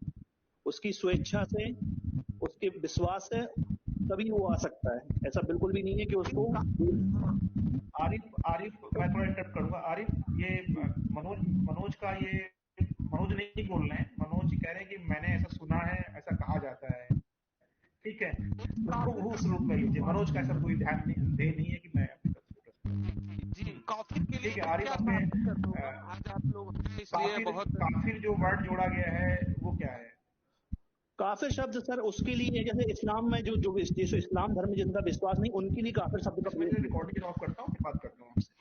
उसकी स्वेच्छा से, उसके विश्वास से तभी वो आ सकता है। ऐसा बिल्कुल भी नहीं है कि उसको आरिफ मैं थोड़ा इंटरप्ट करूंगा। आरिफ, ये मनोज का ये मनोज नहीं बोल रहे हैं, मनोज कह रहे हैं कि मैंने ऐसा सुना है, ऐसा कहा जाता है। ठीक है, उसको वो उस रूप में लीजिए। मनोज का ऐसा कोई ध्यान नहीं है कि मैं जी काफिर के लिए ठीक है। आरिफ आपने आज आप लोग इसलिए बहुत काफिर जो वर्ड जोड़ा गया है वो क्या है? काफिर शब्द सर उसके लिए है, जैसे इस्लाम में जो इस्लाम धर्म में जिनका विश्वास नहीं, उनके लिए काफिर शब्द का प्रयोग रिकॉर्डिंग ऑफ करता हूँ, फिर बात करता हूँ आपसे।